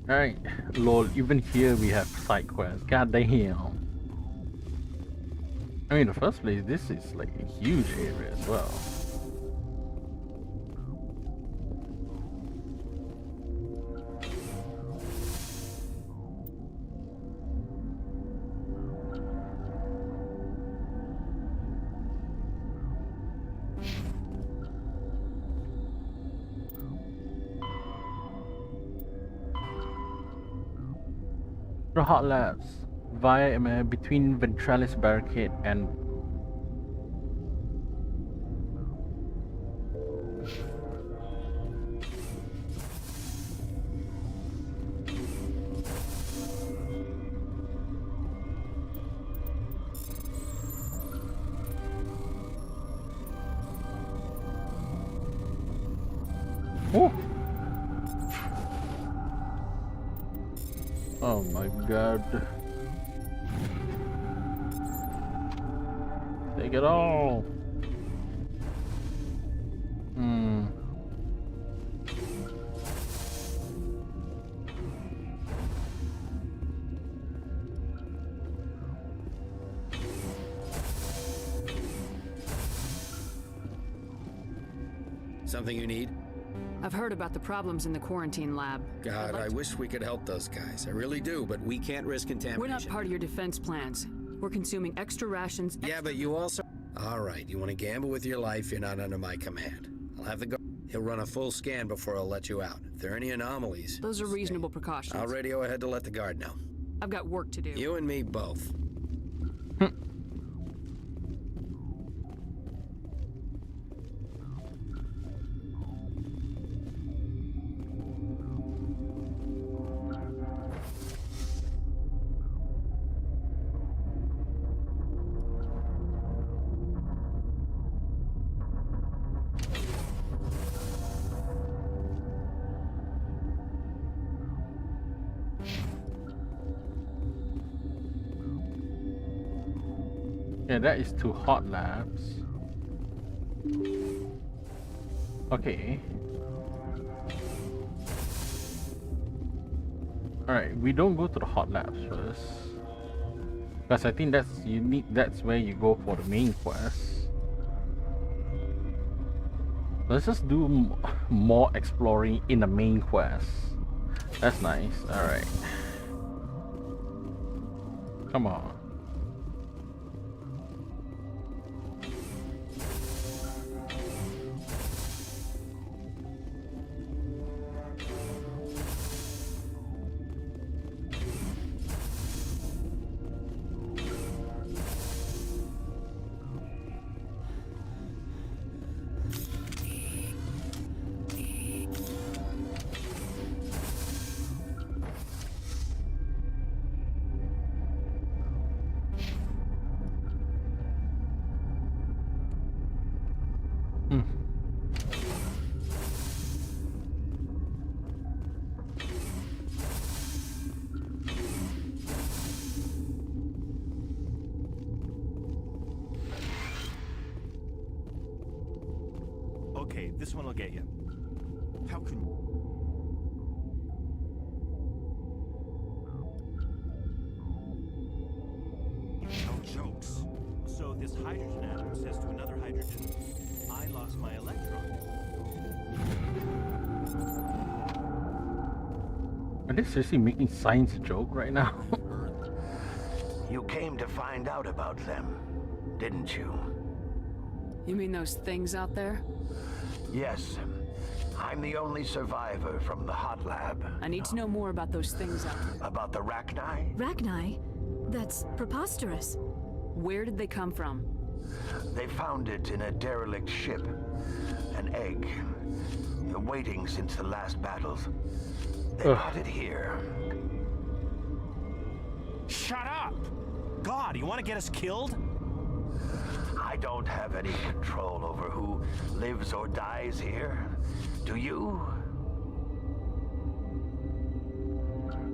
Alright, lol, even here we have side quests. God damn. I mean, in the first place, this is like a huge area as well. The hot labs via between Ventralis barricade and oh my god. Take it all. Something you need? I've heard about the problems in the quarantine lab. God, I wish we could help those guys. I really do, but we can't risk contamination. We're not part of your defense plans. We're consuming extra rations. Yeah, but you also... All right, you want to gamble with your life, you're not under my command. I'll have the guard. He'll run a full scan before I'll let you out. If there are any anomalies... Those are reasonable precautions. I'll radio ahead to let the guard know. I've got work to do. You and me both. Yeah, that is to hot labs. Okay. Alright, we don't go to the hot labs first. Because I think that's where you go for the main quest. Let's just do more exploring in the main quest. That's nice. Alright. Come on. Okay, this one will get you. How can... No jokes. So this hydrogen atom says to another hydrogen, I lost my electron. Are they seriously making science a joke right now? You came to find out about them, didn't you? You mean those things out there? Yes. I'm the only survivor from the hot lab. I need to know more about those things out there. About the Rachni? Rachni? That's preposterous. Where did they come from? They found it in a derelict ship. An egg. Waiting since the last battles. They brought it here. Shut up! God, you want to get us killed? I don't have any control over who lives or dies here. Do you?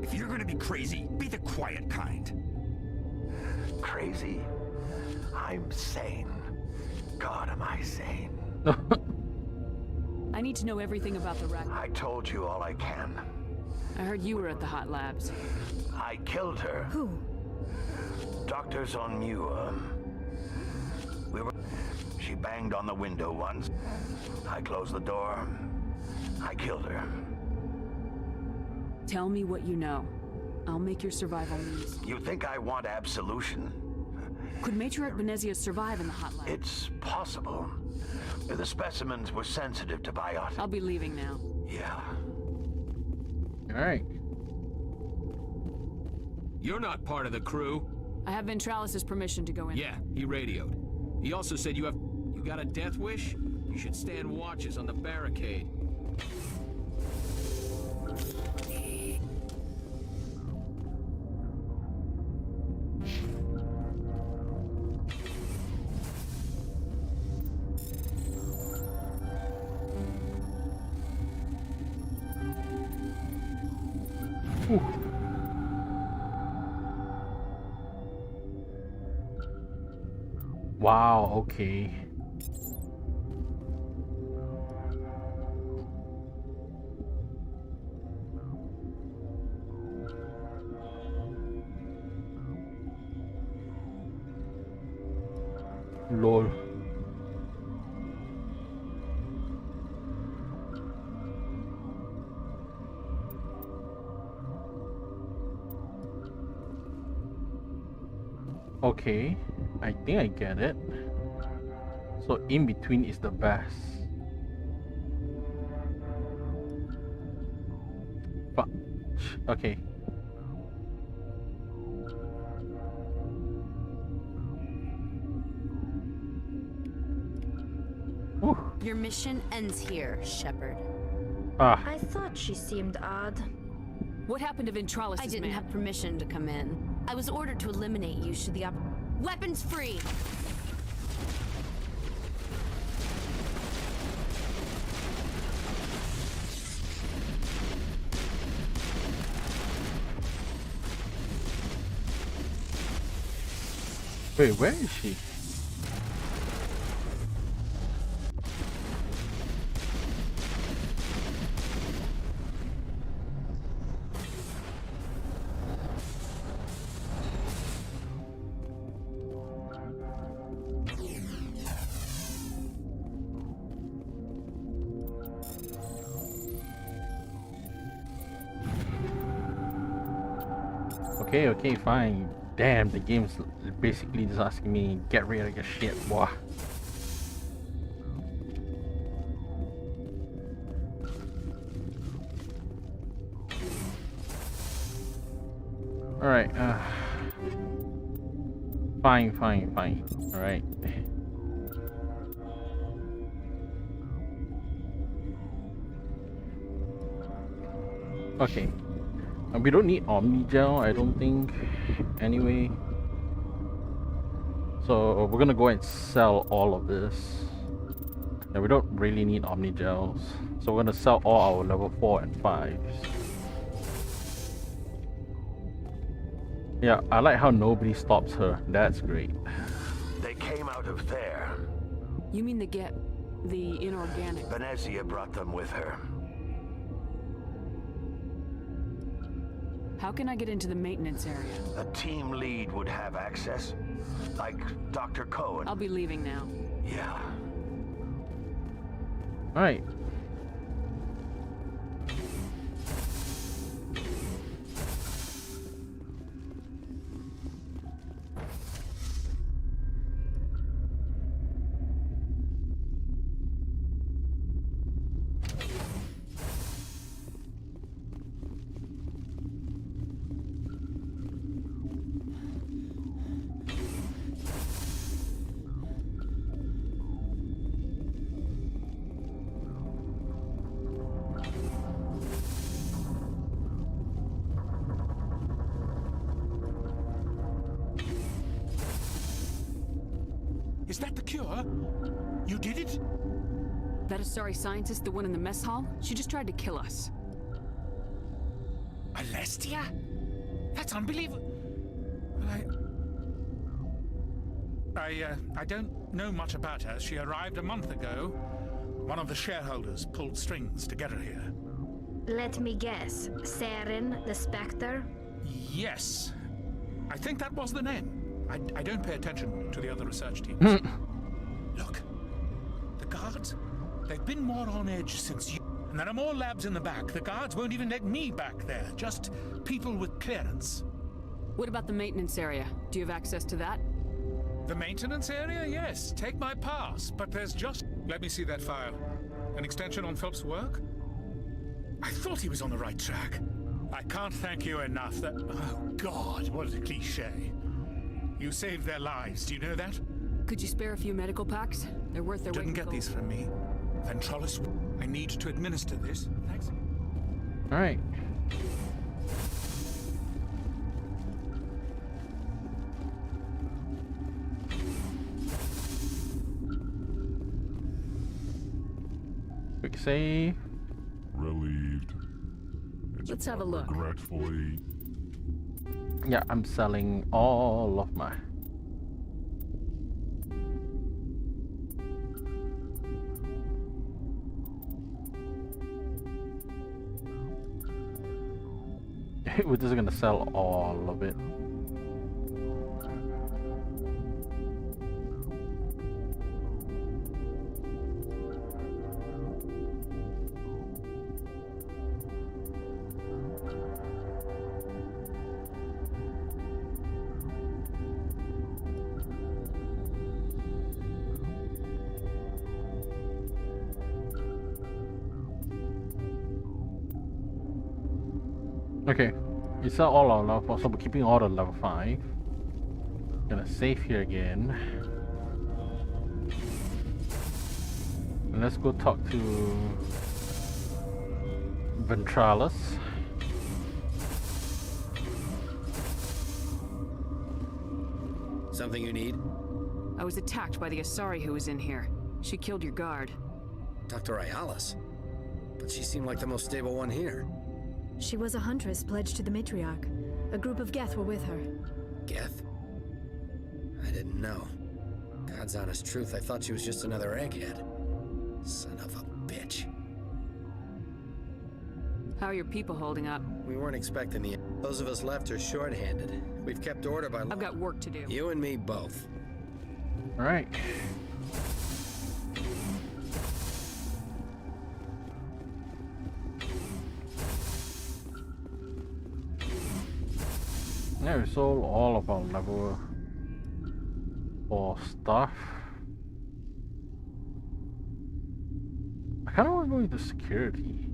If you're gonna be crazy, be the quiet kind. Crazy? I'm sane. God, am I sane? I need to know everything about the Rachni. I told you all I can. I heard you were at the hot labs. I killed her. Who? Doctors on Muir. She banged on the window once. I closed the door. I killed her. Tell me what you know. I'll make your survival news. You think I want absolution? Could Matriarch Benezia survive in the hot lab? It's possible. The specimens were sensitive to biotics. I'll be leaving now. Yeah. Alright. You're not part of the crew. I have Ventralis's permission to go in. Yeah, he radioed. He also said you got a death wish? You should stand watches on the barricade. Wow, okay. Lol. Okay, I think I get it. So in between is the best. Fuck. Okay. Ooh. Your mission ends here, Shepard. Ah. I thought she seemed odd. What happened to Ventralis's I didn't man? have permission to come in. I was ordered to eliminate you should the weapons free! Wait, where is she? Okay, fine. Damn, the game's basically just asking me get rid of your shit, boy. Alright, fine. Alright. Okay. We don't need Omni Gel, I don't think, anyway. So we're gonna go and sell all of this. Yeah, we don't really need Omni Gels. So we're gonna sell all our level 4 and 5s. Yeah, I like how nobody stops her. That's great. They came out of there. You mean the inorganic? Benezia brought them with her. How can I get into the maintenance area? A team lead would have access, like Dr. Cohen. I'll be leaving now. Yeah. Alright. Is that the cure? You did it? That Asari scientist, the one in the mess hall? She just tried to kill us. Alestia? That's unbelievable. I don't know much about her. She arrived a month ago. One of the shareholders pulled strings to get her here. Let me guess. Saren, the Spectre? Yes. I think that was the name. I don't pay attention to the other research teams. Look, the guards, they've been more on edge since you... And there are more labs in the back. The guards won't even let me back there. Just people with clearance. What about the maintenance area? Do you have access to that? The maintenance area? Yes. Take my pass. But there's just... Let me see that file. An extension on Phelps' work? I thought he was on the right track. I can't thank you enough that... Oh, God, what a cliche. You saved their lives, do you know that? Could you spare a few medical packs? They're worth their weight in gold. Didn't get these from me. Ventralis, I need to administer this. Thanks. Alright. Quick save. Relieved. Let's have a look. Regretfully. Yeah, I'm selling all of my... We're just gonna sell all of it. Okay, you sell all our level 4, so we're keeping all the level 5. Gonna save here again. And let's go talk to Ventralis. Something you need? I was attacked by the Asari who was in here. She killed your guard. Dr. Ayalis? But she seemed like the most stable one here. She was a huntress pledged to the matriarch. A group of Geth were with her. Geth? I didn't know. God's honest truth, I thought she was just another egghead. Son of a bitch. How are your people holding up? We weren't expecting the... Those of us left are short-handed. We've kept order by... I've got work to do. You and me both. All right. Yeah, we sold all of our level 4 stuff. I kind of want to go into security.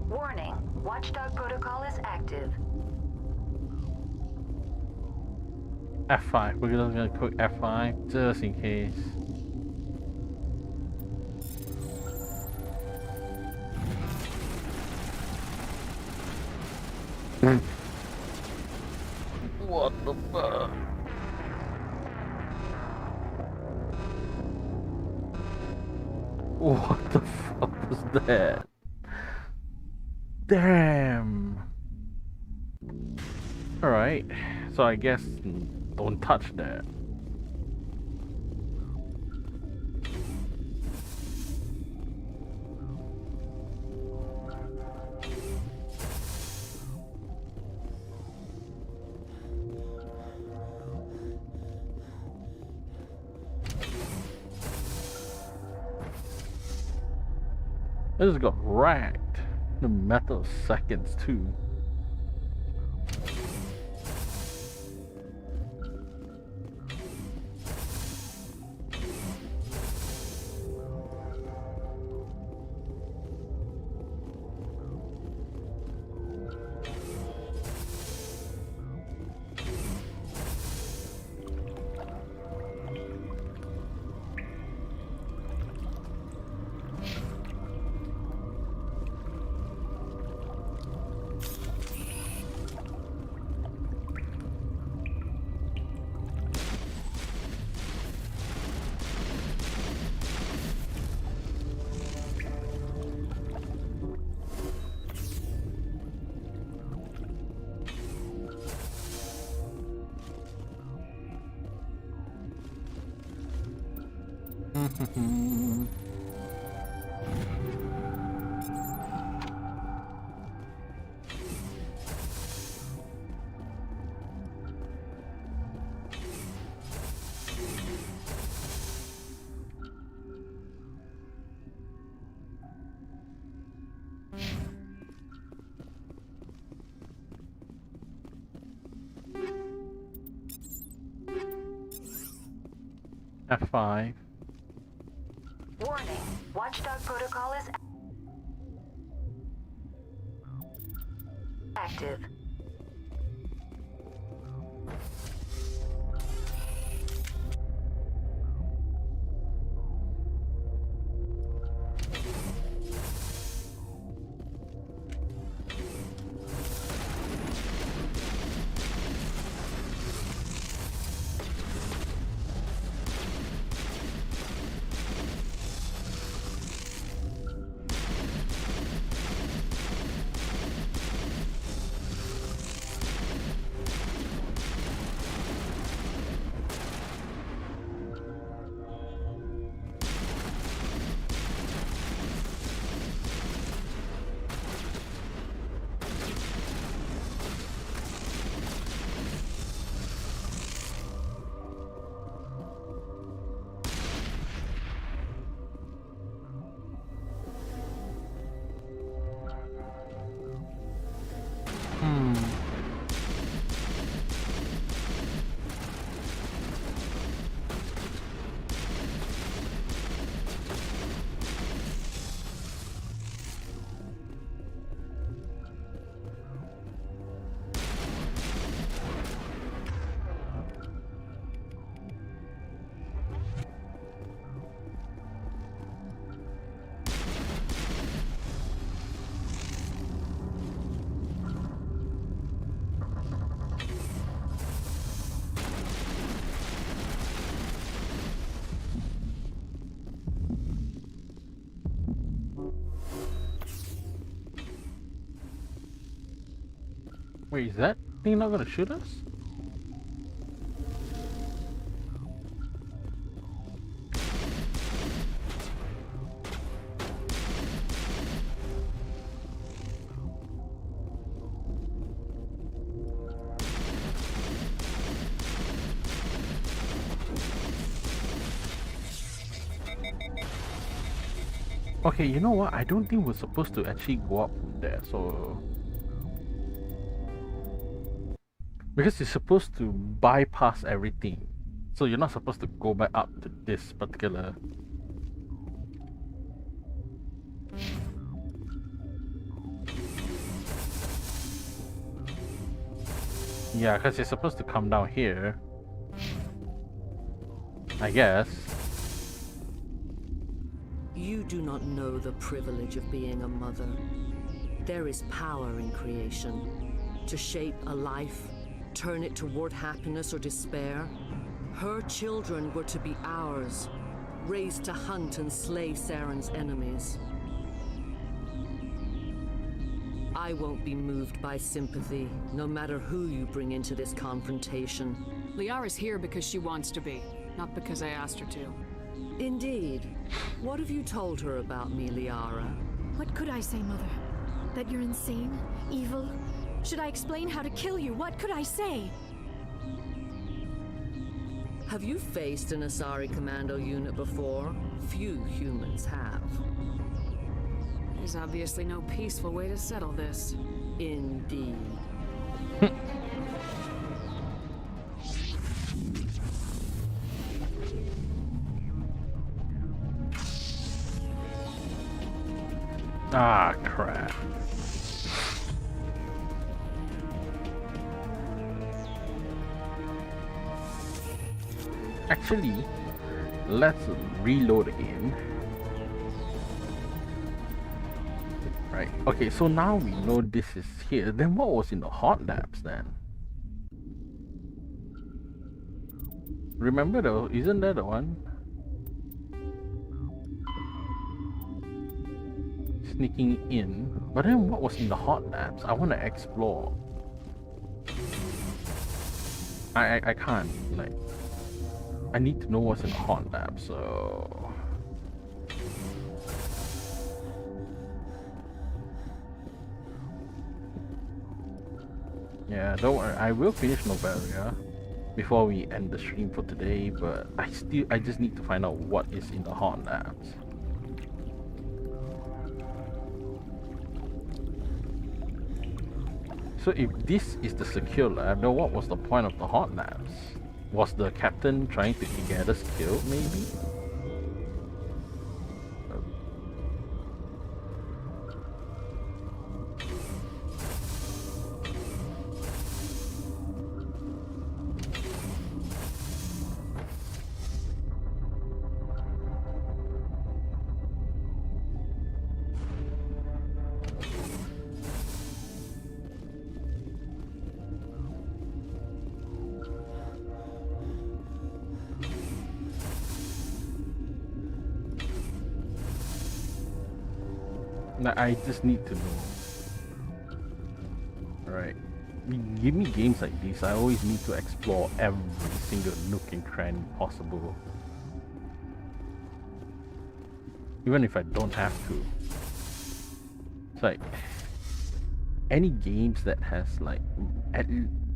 Warning, Watchdog protocol is active. F5. We're just gonna click F5 just in case. What the fuck? What the fuck was that? Damn. Alright, so I guess don't touch that. I just got racked in a matter of seconds too. F5. Warning, Watchdog protocol is active. Wait, is that thing not gonna shoot us? Okay, you know what? I don't think we're supposed to actually go up from there, so... Because you're supposed to bypass everything. So you're not supposed to go back up to this particular... Yeah, because you're supposed to come down here. I guess. You do not know the privilege of being a mother. There is power in creation. To shape a life, turn it toward happiness or despair. Her children were to be ours, raised to hunt and slay Saren's enemies. I won't be moved by sympathy, no matter who you bring into this confrontation. Liara's here because she wants to be, not because I asked her to. Indeed. What have you told her about me, Liara? What could I say, Mother? That you're insane? Evil? Should I explain how to kill you? What could I say? Have you faced an Asari commando unit before? Few humans have. There's obviously no peaceful way to settle this. Indeed. Ah, crap. Actually, let's reload again. Right, okay, so now we know this is here. Then what was in the hot labs then? Remember though, isn't that the one? Sneaking in, but then what was in the hot labs? I want to explore. I can't, like, I need to know what's in the hot lab, so yeah, don't worry, I will finish Novaria before we end the stream for today, but I just need to find out what is in the hot labs. So if this is the secure lab, then what was the point of the hot labs? Was the captain trying to get us killed, maybe? I just need to know. Alright. Give me games like this, I always need to explore every single nook and cranny possible. Even if I don't have to. It's like any games that has like,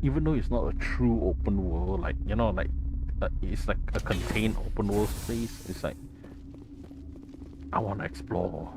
even though it's not a true open world, like, you know, like it's like a contained open world space, it's like I want to explore.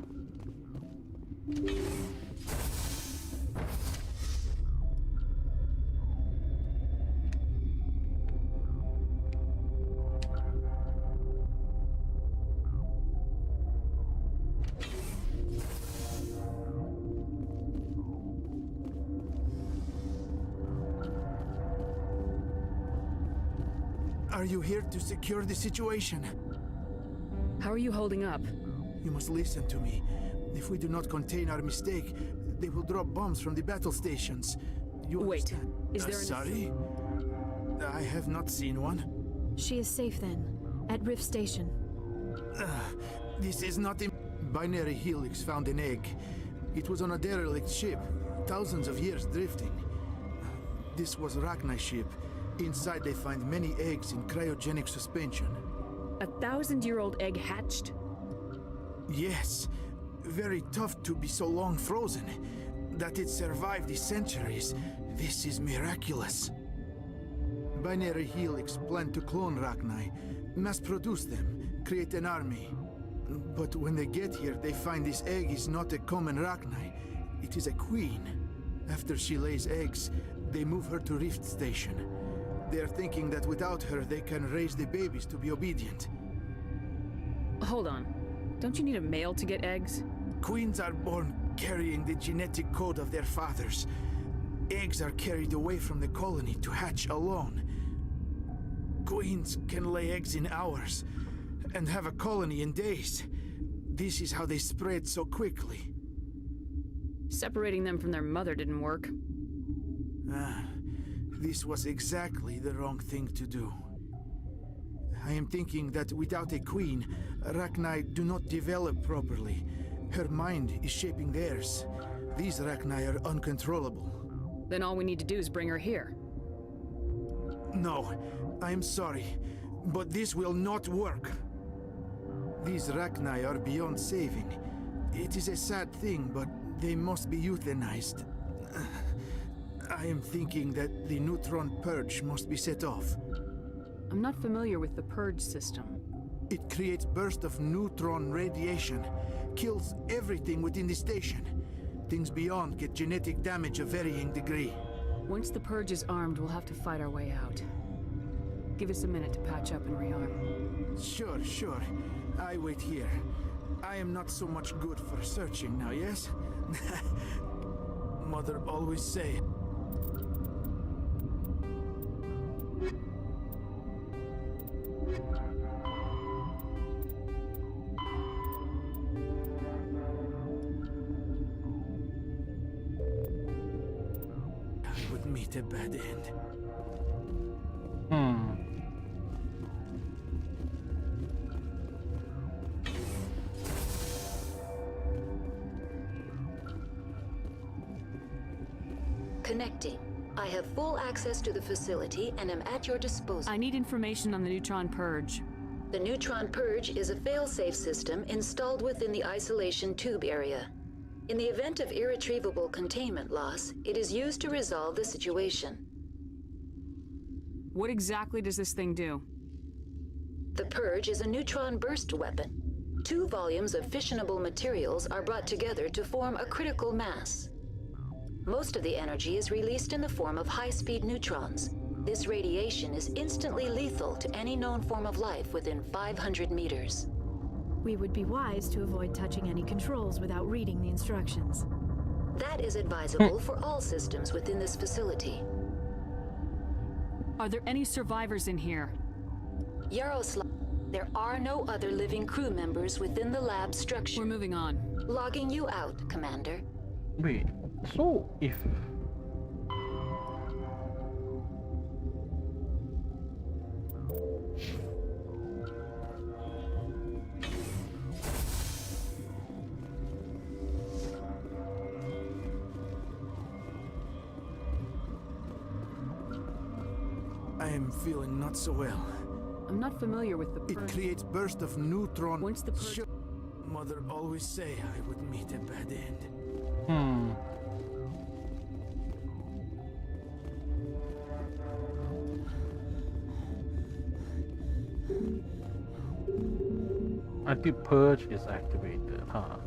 Are you here to secure the situation? How are you holding up? You must listen to me. If we do not contain our mistake, they will drop bombs from the battle stations. You Wait, understand? is there Sorry? I have not seen one. She is safe then, at Rift Station. This is not a binary helix found an egg. It was on a derelict ship, thousands of years drifting. This was Rachni's ship. Inside they find many eggs in cryogenic suspension. 1,000-year-old egg hatched? Yes. Very tough to be so long frozen. That it survived the centuries. This is miraculous. Binary Helix planned to clone Rachni, mass produce them, create an army. But when they get here, they find this egg is not a common Rachni. It is a queen. After she lays eggs, they move her to Rift Station. They are thinking that without her, they can raise the babies to be obedient. Hold on. Don't you need a male to get eggs? Queens are born carrying the genetic code of their fathers. Eggs are carried away from the colony to hatch alone. Queens can lay eggs in hours and have a colony in days. This is how they spread so quickly. Separating them from their mother didn't work. This was exactly the wrong thing to do. I am thinking that without a queen, Rachni do not develop properly. Her mind is shaping theirs. These Rachni are uncontrollable. Then all we need to do is bring her here. No, I am sorry, but this will not work. These Rachni are beyond saving. It is a sad thing, but they must be euthanized. I am thinking that the neutron purge must be set off. I'm not familiar with the purge system. It creates bursts of neutron radiation, kills everything within the station. Things beyond get genetic damage of varying degree. Once the purge is armed, we'll have to fight our way out. Give us a minute to patch up and rearm. Sure. I wait here. I am not so much good for searching now, yes? Mother always say. I would meet a bad end. Connecting. I have full access to the facility and am at your disposal. I need information on the neutron purge. The neutron purge is a fail-safe system installed within the isolation tube area. In the event of irretrievable containment loss, it is used to resolve the situation. What exactly does this thing do? The purge is a neutron burst weapon. 2 volumes of fissionable materials are brought together to form a critical mass. Most of the energy is released in the form of high-speed neutrons. This radiation is instantly lethal to any known form of life within 500 meters. We would be wise to avoid touching any controls without reading the instructions. That is advisable for all systems within this facility. Are there any survivors in here? Yaroslav, there are no other living crew members within the lab structure. We're moving on. Logging you out, Commander. Wait, so if... I am feeling not so well. I'm not familiar with the purge. It creates burst of neutron. Once the purge... Mother always say I would meet a bad end. Until purge is activated, huh?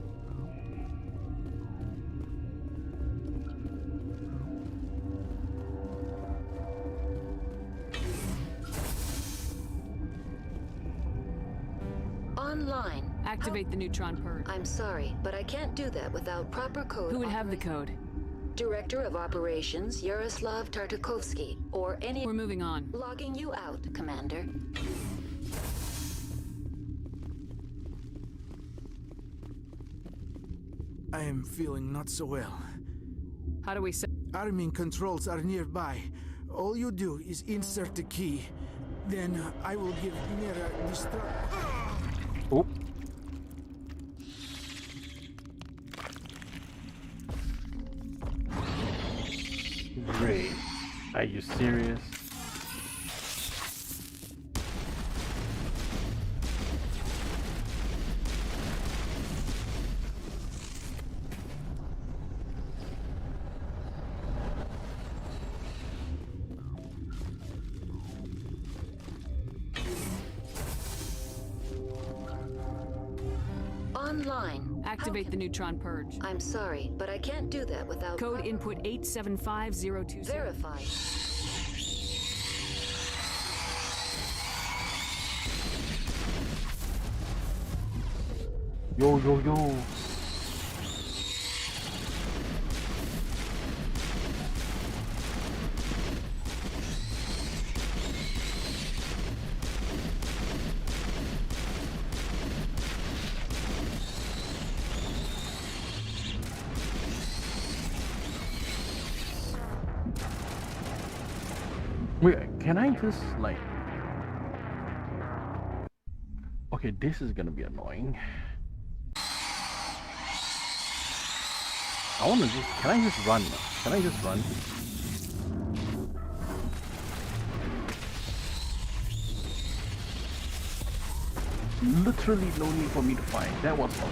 Online. Activate the neutron purge. I'm sorry, but I can't do that without proper code. Who would have the code? Director of Operations Yaroslav Tartakovsky, or any... We're moving on. Logging you out, Commander. I am feeling not so well. How do we set... Arming controls are nearby. All you do is insert the key. Then I will give Mira Oh. Great. Are you serious? Online. Activate the neutron purge. I'm sorry, but I can't do that without... Code input 875020. Verify. Yo, yo, yo. Wait, can I just like... Okay, this is gonna be annoying. I wanna just... Can I just run? Can I just run? Literally no need for me to fight. That was all.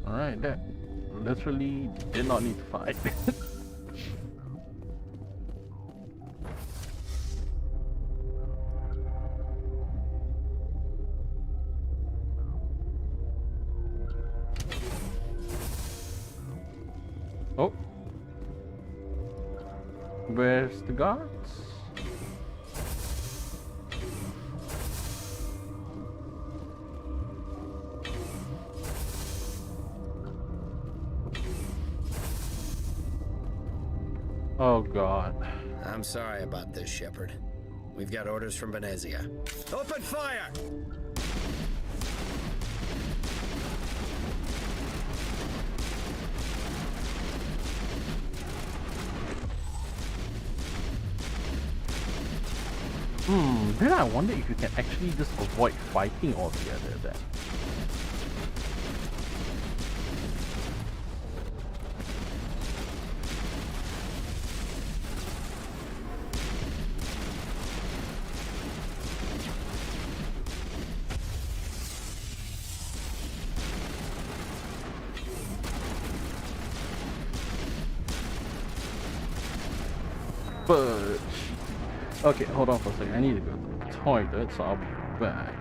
Alright, that literally did not need to fight. Oh. Where's the guards? Oh God. I'm sorry about this, Shepard. We've got orders from Benezia. Open fire! Then I wonder if you can actually just avoid fighting altogether then. But okay, hold on for a second. I need to go to the toilet, so I'll be back.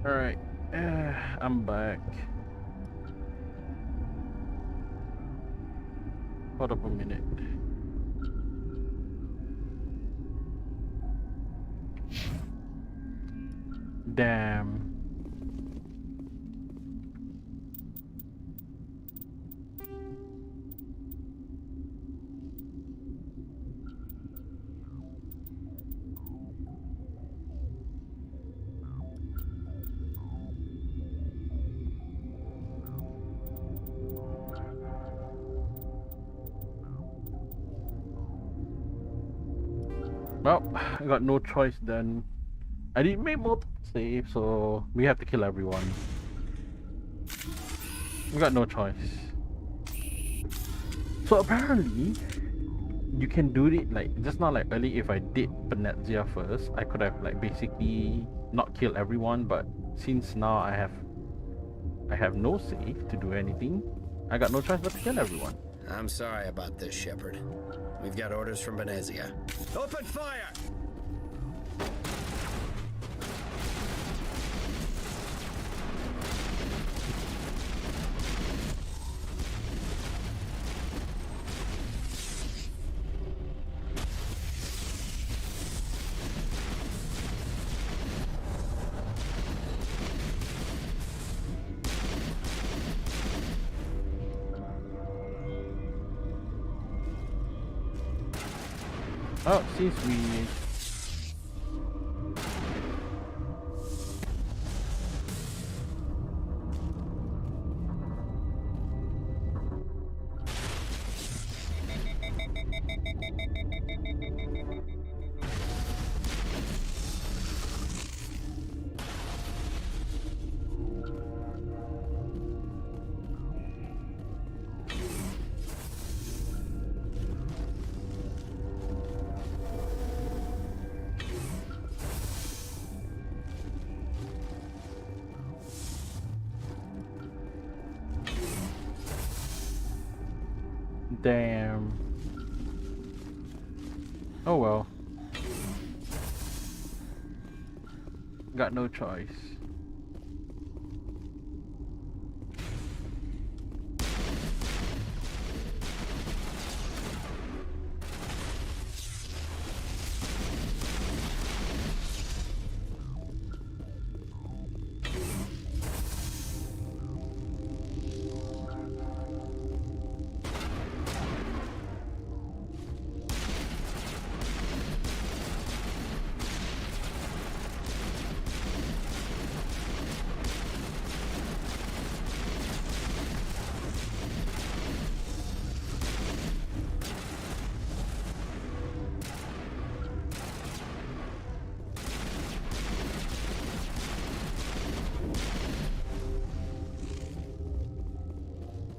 Alright, I'm back. Hold up a minute. Damn. Well, I got no choice then. I didn't make multiple saves, so we have to kill everyone. We got no choice. So apparently, you can do it like just not like early. If I did Benezia first, I could have like basically not killed everyone. But since now I have no save to do anything, I got no choice but to kill everyone. I'm sorry about this, Shepard. We've got orders from Benezia. Open fire! Oh, since we damn. Oh well. Got no choice.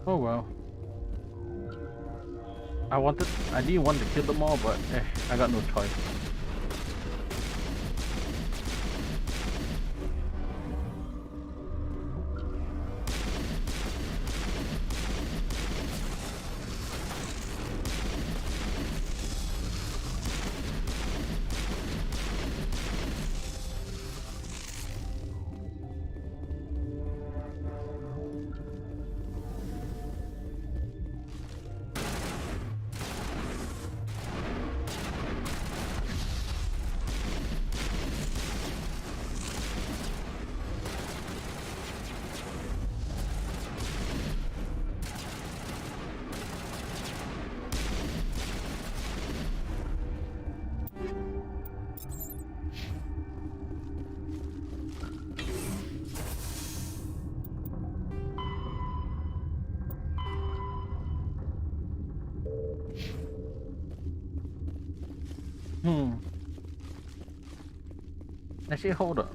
Oh well. I didn't want to kill them all, but I got no choice. Actually, hold up.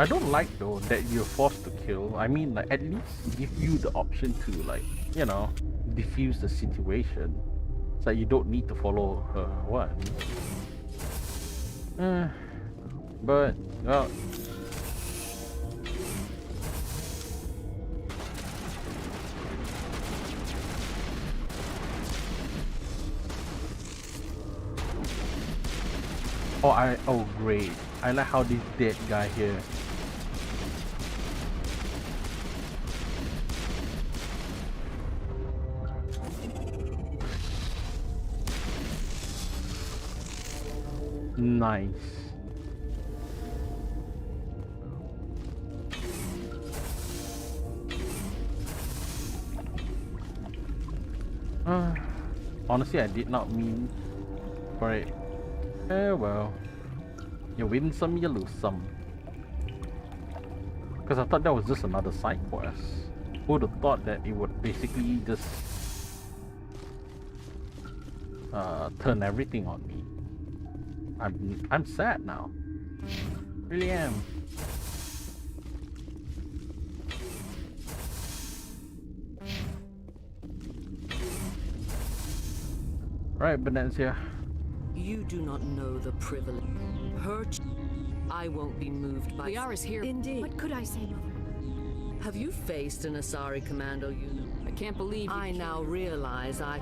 I don't like though that you're forced to kill. I mean, like, at least give you the option to, like, you know, diffuse the situation. It's like you don't need to follow her one. But well. Oh great. I like how this dead guy here. Nice. Honestly, I did not mean for it. Well, you win some, you lose some. Because I thought that was just another side quest. Who would have thought that it would basically just turn everything on me? I'm sad now. Really am. Right, Benezia. You do not know the privilege. I won't be moved by. Liara's here. Indeed. What could I say, Mother? Have you faced an Asari commando unit? I can't believe I now realize I.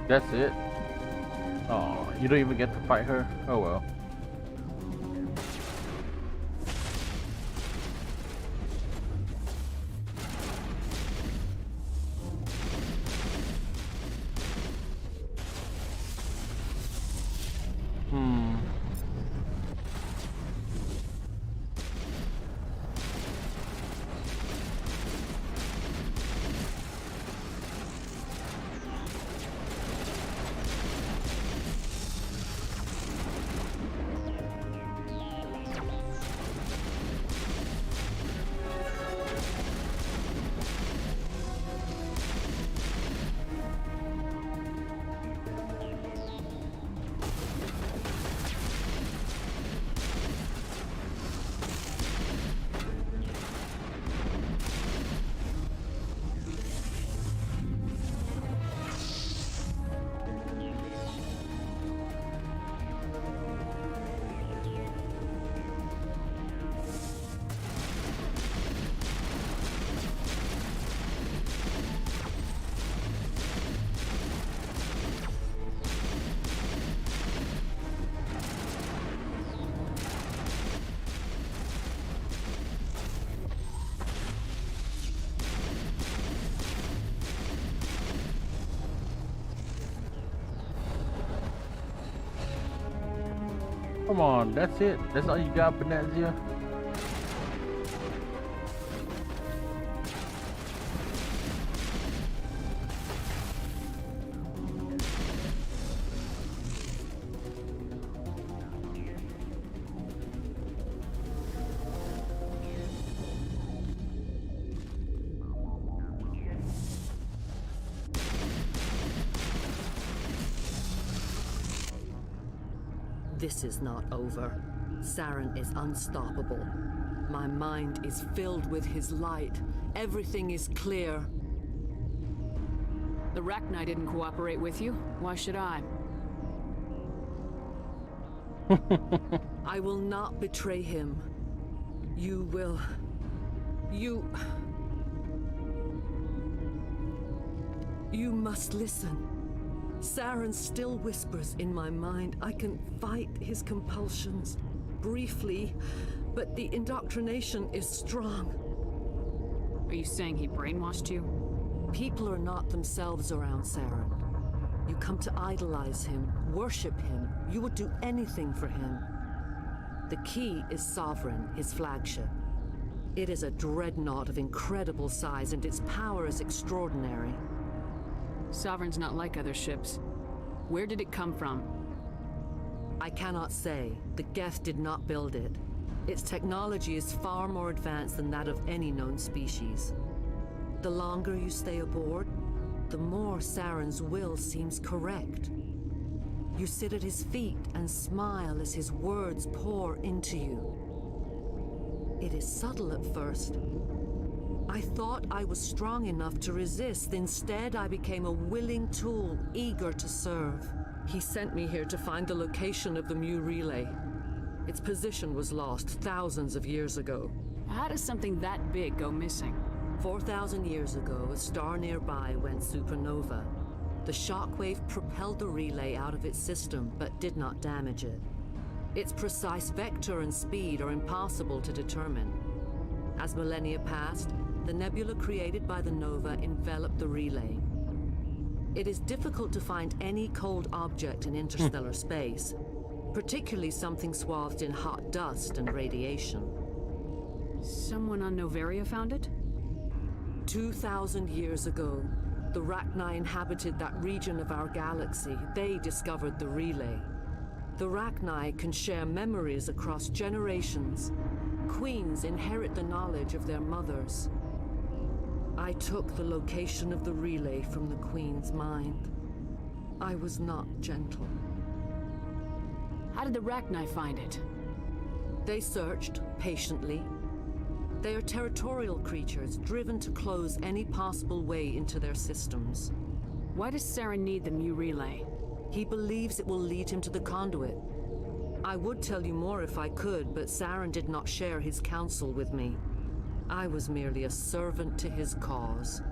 That's it? Oh, you don't even get to fight her? Oh well. Come on, that's it. That's all you got, Benezia. This is not over. Saren is unstoppable. My mind is filled with his light. Everything is clear. The Rachni didn't cooperate with you. Why should I? I will not betray him. You will. You must listen. Saren still whispers in my mind. I can fight his compulsions. briefly, but the indoctrination is strong. Are you saying he brainwashed you? People are not themselves around Saren. You come to idolize him, worship him. You would do anything for him. The key is Sovereign, his flagship. It is a dreadnought of incredible size, and its power is extraordinary. Sovereign's not like other ships. Where did it come from? I cannot say. The Geth did not build it. Its technology is far more advanced than that of any known species. The longer you stay aboard, the more Saren's will seems correct. You sit at his feet and smile as his words pour into you. It is subtle at first. I thought I was strong enough to resist. Instead, I became a willing tool, eager to serve. He sent me here to find the location of the Mu relay. Its position was lost thousands of years ago. How does something that big go missing? 4,000 years ago, a star nearby went supernova. The shockwave propelled the relay out of its system, but did not damage it. Its precise vector and speed are impossible to determine. As millennia passed, the nebula created by the nova enveloped the relay. It is difficult to find any cold object in interstellar space, particularly something swathed in hot dust and radiation. Someone on Noveria found it? 2,000 years ago, the Rachni inhabited that region of our galaxy. They discovered the relay. The Rachni can share memories across generations. Queens inherit the knowledge of their mothers. I took the location of the relay from the Queen's mind. I was not gentle. How did the Rachni find it? They searched, patiently. They are territorial creatures, driven to close any possible way into their systems. Why does Saren need the Mu relay? He believes it will lead him to the conduit. I would tell you more if I could, but Saren did not share his counsel with me. I was merely a servant to his cause.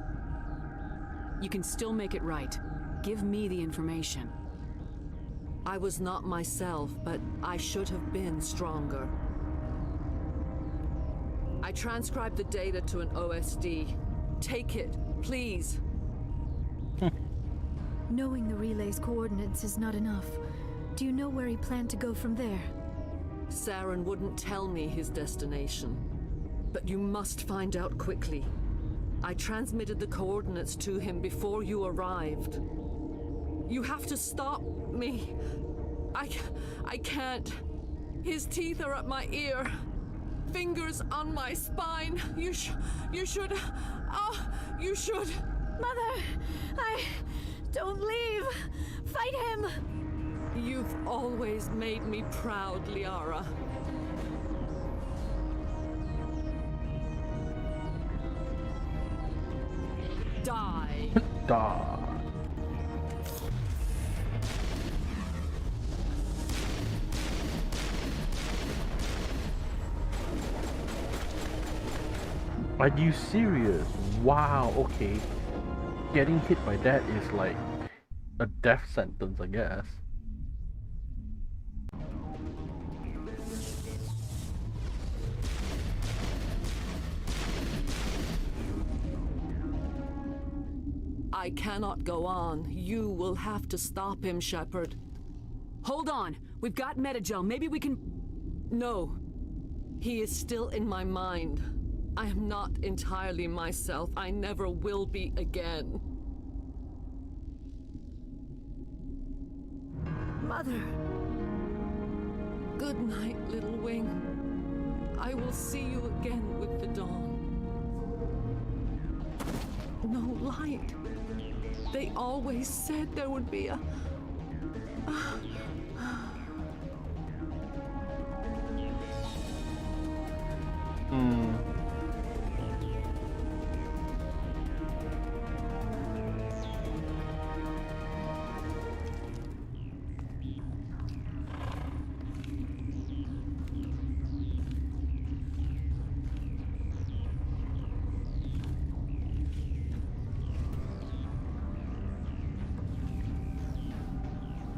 You can still make it right. Give me the information. I was not myself, but I should have been stronger. I transcribed the data to an OSD. Take it, please. Knowing the relay's coordinates is not enough. Do you know where he planned to go from there? Saren wouldn't tell me his destination. But you must find out quickly. I transmitted the coordinates to him before you arrived. You have to stop me. I can't. His teeth are at my ear. Fingers on my spine. You should. You should. Mother, don't leave. Fight him. You've always made me proud, Liara. Die. Die. Are you serious? Wow, okay. Getting hit by that is like a death sentence, I guess. I cannot go on. You will have to stop him, Shepard. Hold on. We've got Metagel. Maybe we can... No. He is still in my mind. I am not entirely myself. I never will be again. Mother. Good night, little wing. I will see you again with the dawn. No light. They always said there would be a...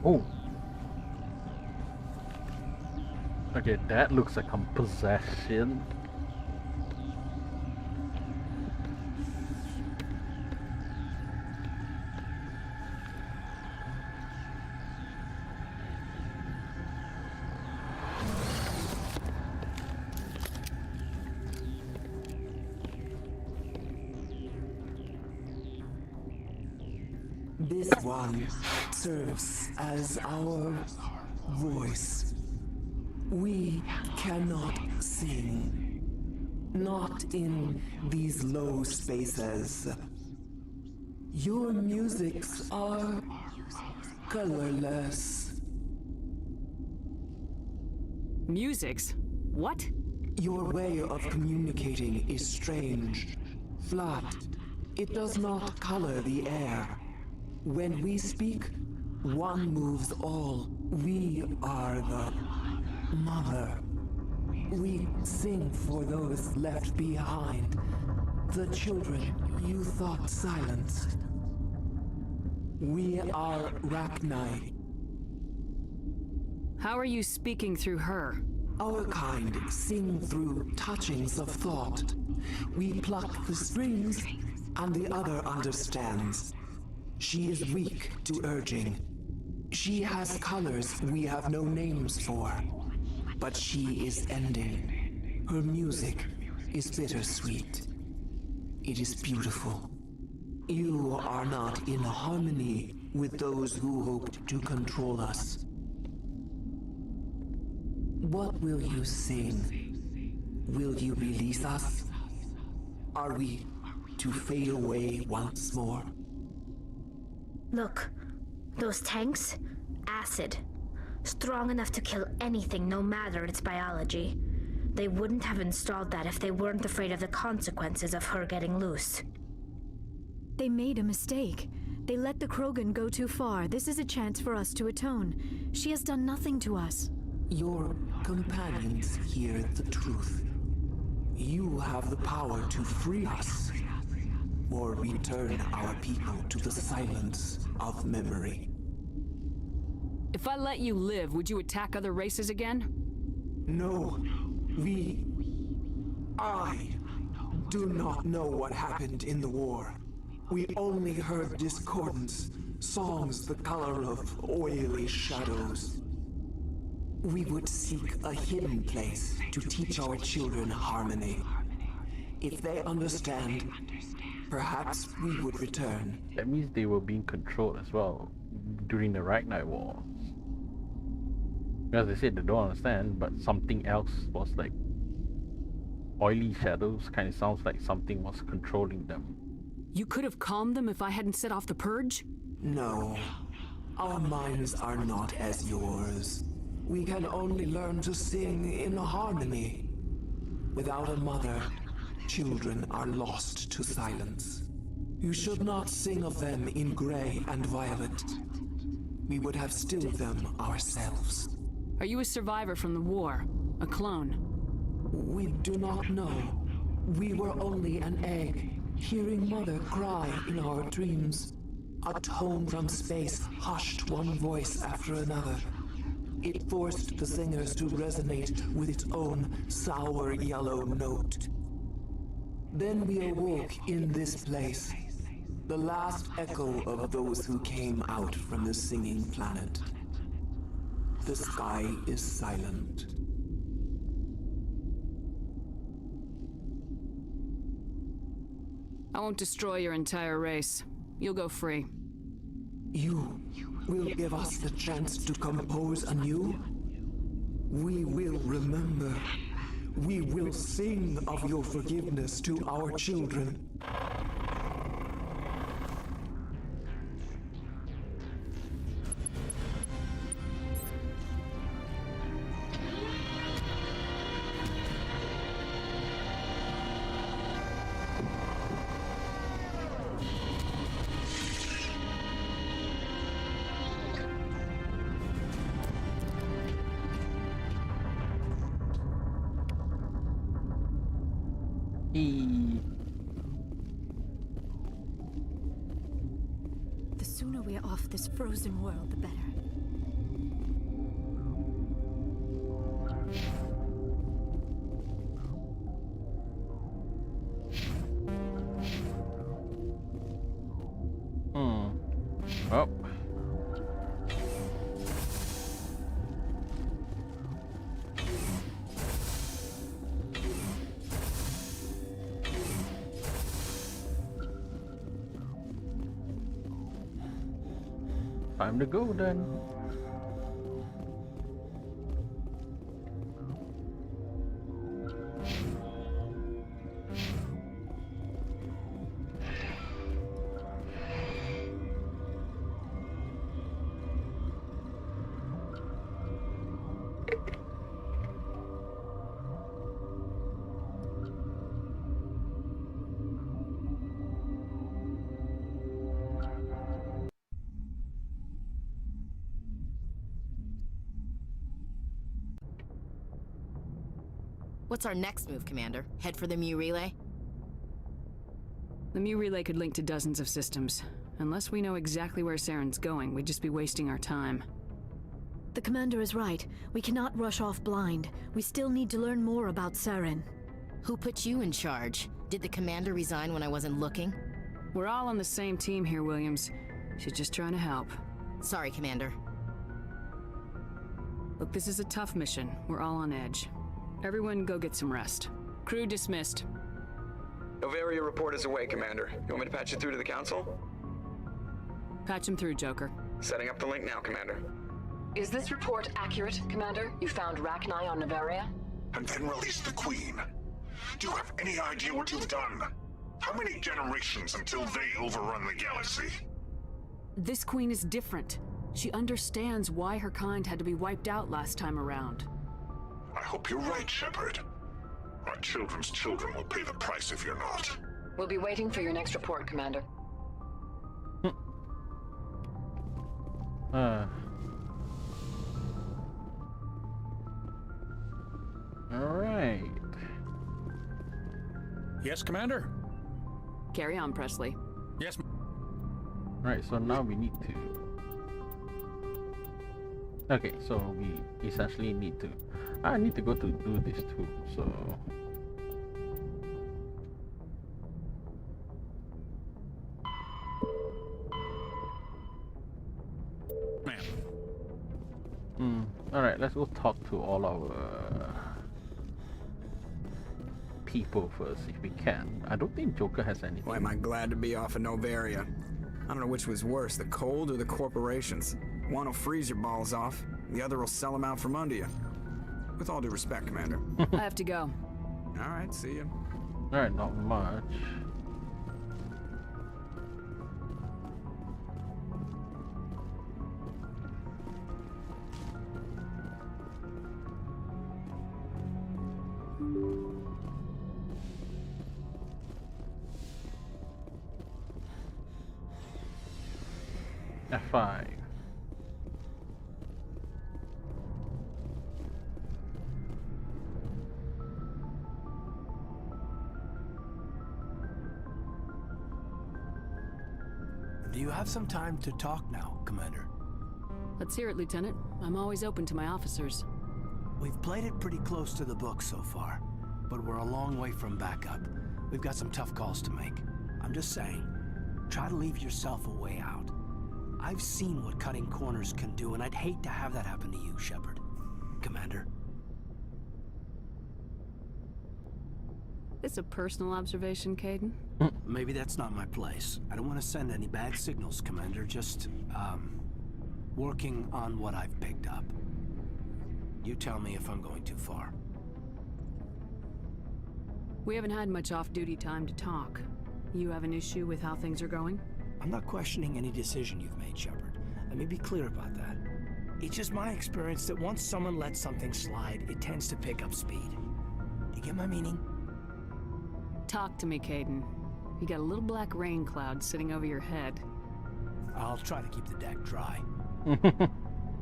Oh. Okay, that looks like a possession. This one serves as our voice. We cannot sing. Not in these low spaces. Your musics are colorless. Musics? What? Your way of communicating is strange, flat. It does not color the air. When we speak, one moves all. We are the mother. We sing for those left behind, the children you thought silenced. We are Rachni. How are you speaking through her? Our kind sing through touchings of thought. We pluck the strings, and the other understands. She is weak to urging. She has colors we have no names for. But she is ending. Her music is bittersweet. It is beautiful. You are not in harmony with those who hoped to control us. What will you sing? Will you release us? Are we to fade away once more? Look, those tanks? Acid. Strong enough to kill anything, no matter its biology. They wouldn't have installed that if they weren't afraid of the consequences of her getting loose. They made a mistake. They let the Krogan go too far. This is a chance for us to atone. She has done nothing to us. Your companions hear the truth. You have the power to free us, or return our people to the silence of memory. If I let you live, would you attack other races again? No, I do not know what happened in the war. We only heard discordance, songs the color of oily shadows. We would seek a hidden place to teach our children harmony. If they understand, perhaps we would return. That means they were being controlled as well during the Rachni War. As they said, they don't understand, but something else was like oily shadows. Kind of sounds like something was controlling them. You could have calmed them if I hadn't set off the purge? No. Our minds are not as yours. We can only learn to sing in harmony. Without a mother, children are lost to silence. You should not sing of them in gray and violet. We would have stilled them ourselves. Are you a survivor from the war? A clone? We do not know. We were only an egg, hearing Mother cry in our dreams. A tone from space hushed one voice after another. It forced the singers to resonate with its own sour yellow note. Then we awoke in this place, the last echo of those who came out from the singing planet. The sky is silent. I won't destroy your entire race. You'll go free. You will give us the chance to compose anew? We will remember. We will sing of your forgiveness to our children. The sooner we're off this frozen world, the better. Time to go then. What's our next move, Commander? Head for the Mu relay? The Mu relay could link to dozens of systems. Unless we know exactly where Saren's going, we'd just be wasting our time. The Commander is right. We cannot rush off blind. We still need to learn more about Saren. Who put you in charge? Did the Commander resign when I wasn't looking? We're all on the same team here, Williams. She's just trying to help. Sorry, Commander. Look, this is a tough mission. We're all on edge. Everyone go get some rest. Crew dismissed. Novaria report is away, Commander. You want me to patch it through to the Council? Patch him through, Joker. Setting up the link now, Commander. Is this report accurate, Commander? You found Rachni on Novaria? And then released the Queen. Do you have any idea what you've done? How many generations until they overrun the galaxy? This Queen is different. She understands why her kind had to be wiped out last time around. I hope you're right, Shepard. Our children's children will pay the price if you're not. We'll be waiting for your next report, Commander. Alright. Yes, Commander? Carry on, Presley. Yes. Right, so now we need to... Okay, so we essentially need to... I need to go to do this too, so... Alright, let's go talk to all our people first, if we can. I don't think Joker has anything. Why am I glad to be off of Novaria? I don't know which was worse, the cold or the corporations. One will freeze your balls off, the other will sell them out from under you. With all due respect, Commander. I have to go. Alright, see you. Alright, not much. F5. Do you have some time to talk now, Commander? Let's hear it, Lieutenant. I'm always open to my officers. We've played it pretty close to the book so far, but we're a long way from backup. We've got some tough calls to make. I'm just saying, try to leave yourself a way out. I've seen what cutting corners can do, and I'd hate to have that happen to you, Shepard. Commander. It's a personal observation, Caden. Maybe that's not my place. I don't want to send any bad signals, Commander. Just, working on what I've picked up. You tell me if I'm going too far. We haven't had much off-duty time to talk. You have an issue with how things are going? I'm not questioning any decision you've made, Shepard. Let me be clear about that. It's just my experience that once someone lets something slide, it tends to pick up speed. You get my meaning? Talk to me, Caden. You got a little black rain cloud sitting over your head. I'll try to keep the deck dry.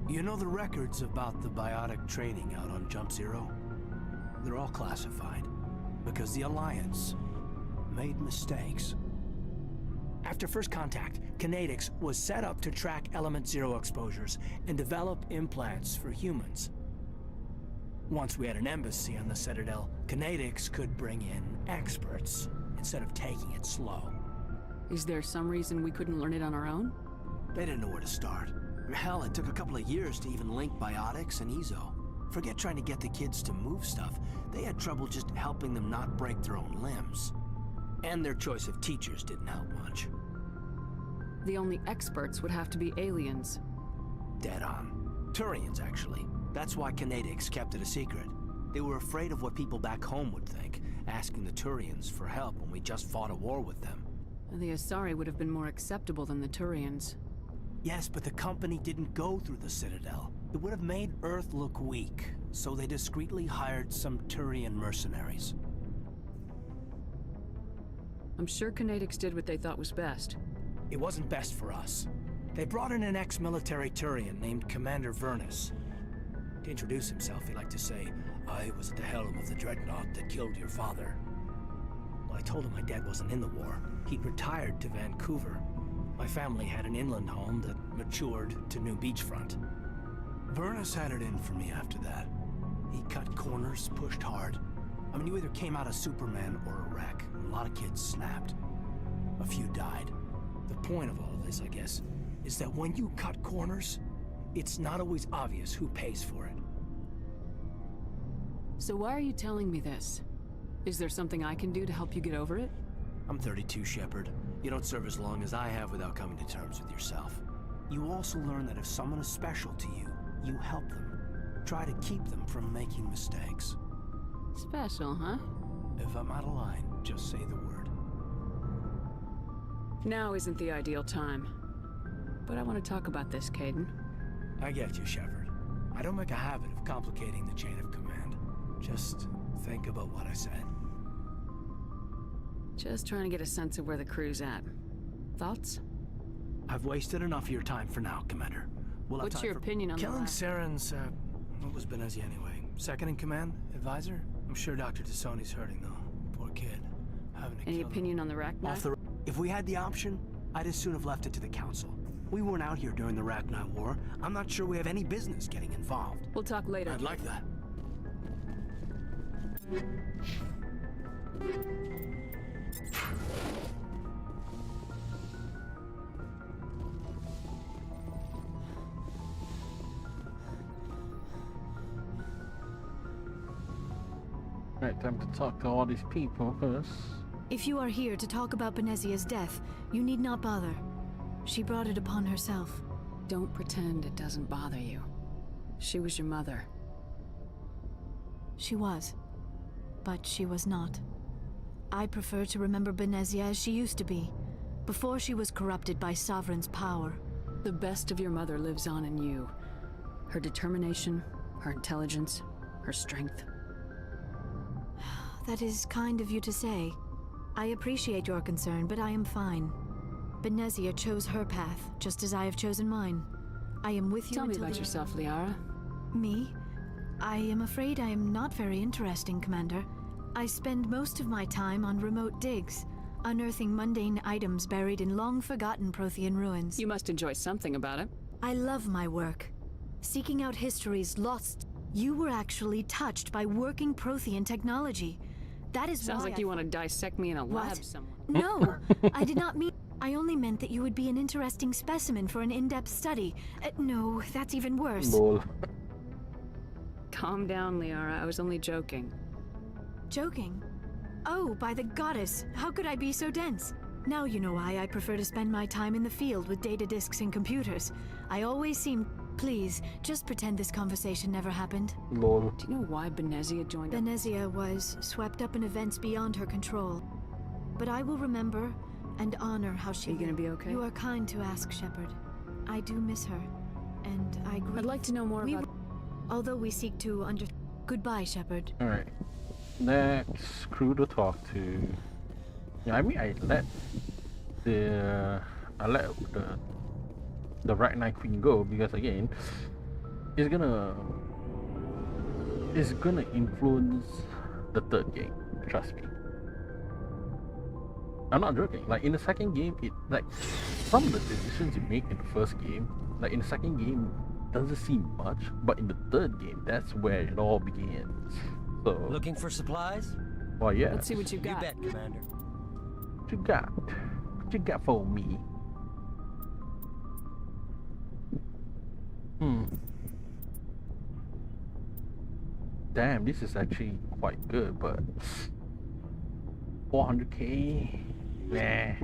You know the records about the biotic training out on Jump Zero? They're all classified, because the Alliance made mistakes. After first contact, Kinetics was set up to track Element Zero exposures and develop implants for humans. Once we had an embassy on the Citadel, Kinetics could bring in experts instead of taking it slow. Is there some reason we couldn't learn it on our own? They didn't know where to start. Hell, it took a couple of years to even link biotics and Ezo. Forget trying to get the kids to move stuff. They had trouble just helping them not break their own limbs. And their choice of teachers didn't help much. The only experts would have to be aliens. dead on. Turians, actually. That's why Canadics kept it a secret. They were afraid of what people back home would think, asking the Turians for help when we just fought a war with them. The Asari would have been more acceptable than the Turians. Yes, but the company didn't go through the Citadel. It would have made Earth look weak, so they discreetly hired some Turian mercenaries. I'm sure Canadics did what they thought was best. It wasn't best for us. They brought in an ex-military Turian named Commander Vernus. To introduce himself, he liked to say, "I was at the helm of the dreadnought that killed your father." Well, I told him my dad wasn't in the war. He'd retired to Vancouver. My family had an inland home that matured to new beachfront. Vernus had it in for me after that. He cut corners, pushed hard. I mean, you either came out a Superman or a wreck. A lot of kids snapped. A few died. The point of all of this, I guess, is that when you cut corners, it's not always obvious who pays for it. So why are you telling me this? Is there something I can do to help you get over it? I'm 32, Shepard. You don't serve as long as I have without coming to terms with yourself. You also learn that if someone is special to you, you help them. Try to keep them from making mistakes. Special, huh? If I'm out of line, just say the word. Now isn't the ideal time. But I want to talk about this, Caden. I get you, Shepard. I don't make a habit of complicating the chain of command. Just think about what I said. Just trying to get a sense of where the crew's at. Thoughts? I've wasted enough of your time for now, Commander. We'll What's your opinion on killing the Saren's, what was Benezia anyway? Second in command? Advisor? I'm sure Dr. Tassoni's hurting, though. Poor kid. Having to Any kill opinion on the Rachni? If we had the option, I'd as soon have left it to the Council. We weren't out here during the Rachni War. I'm not sure we have any business getting involved. We'll talk later. I'd like that. Right, time to talk to all these people first. If you are here to talk about Benezia's death, you need not bother. She brought it upon herself. Don't pretend it doesn't bother you. She was your mother. She was. But she was not. I prefer to remember Benezia as she used to be, before she was corrupted by Sovereign's power. The best of your mother lives on in you. Her determination, her intelligence, her strength. That is kind of you to say. I appreciate your concern, but I am fine. Benezia chose her path, just as I have chosen mine. I am with you Tell me until about yourself, Liara. Me? I am afraid I am not very interesting, Commander. I spend most of my time on remote digs, unearthing mundane items buried in long-forgotten Prothean ruins. You must enjoy something about it. I love my work. Seeking out history's lost... You were actually touched by working Prothean technology. That is Sounds why like you want to dissect me in a lab somewhere. No, I did not mean... I only meant that you would be an interesting specimen for an in-depth study. No, that's even worse. Lol. Calm down, Liara. I was only joking. Joking? Oh, by the goddess, how could I be so dense? Now you know why I prefer to spend my time in the field with data disks and computers. I always seem... Please, just pretend this conversation never happened. Lol. Do you know why Benezia joined us? Benezia was swept up in events beyond her control. But I will remember and honor how she... Are you gonna be okay? You are kind to ask, Shepard. I do miss her, and I grieve. I'd like to know more about... Although we seek to Goodbye, Shepard. Alright. Next crew to talk to. Yeah, I mean I let the Rachni Queen go because again it's gonna influence the third game. Trust me. I'm not joking. Like in the second game, it like some of the decisions you make in the first game, like in the second game, doesn't seem much, but in the third game, that's where it all begins. So looking for supplies? Well, yeah. Let's see what you got. You bet, Commander. What you got? What you got for me? Damn, this is actually quite good, but 400k? Nah.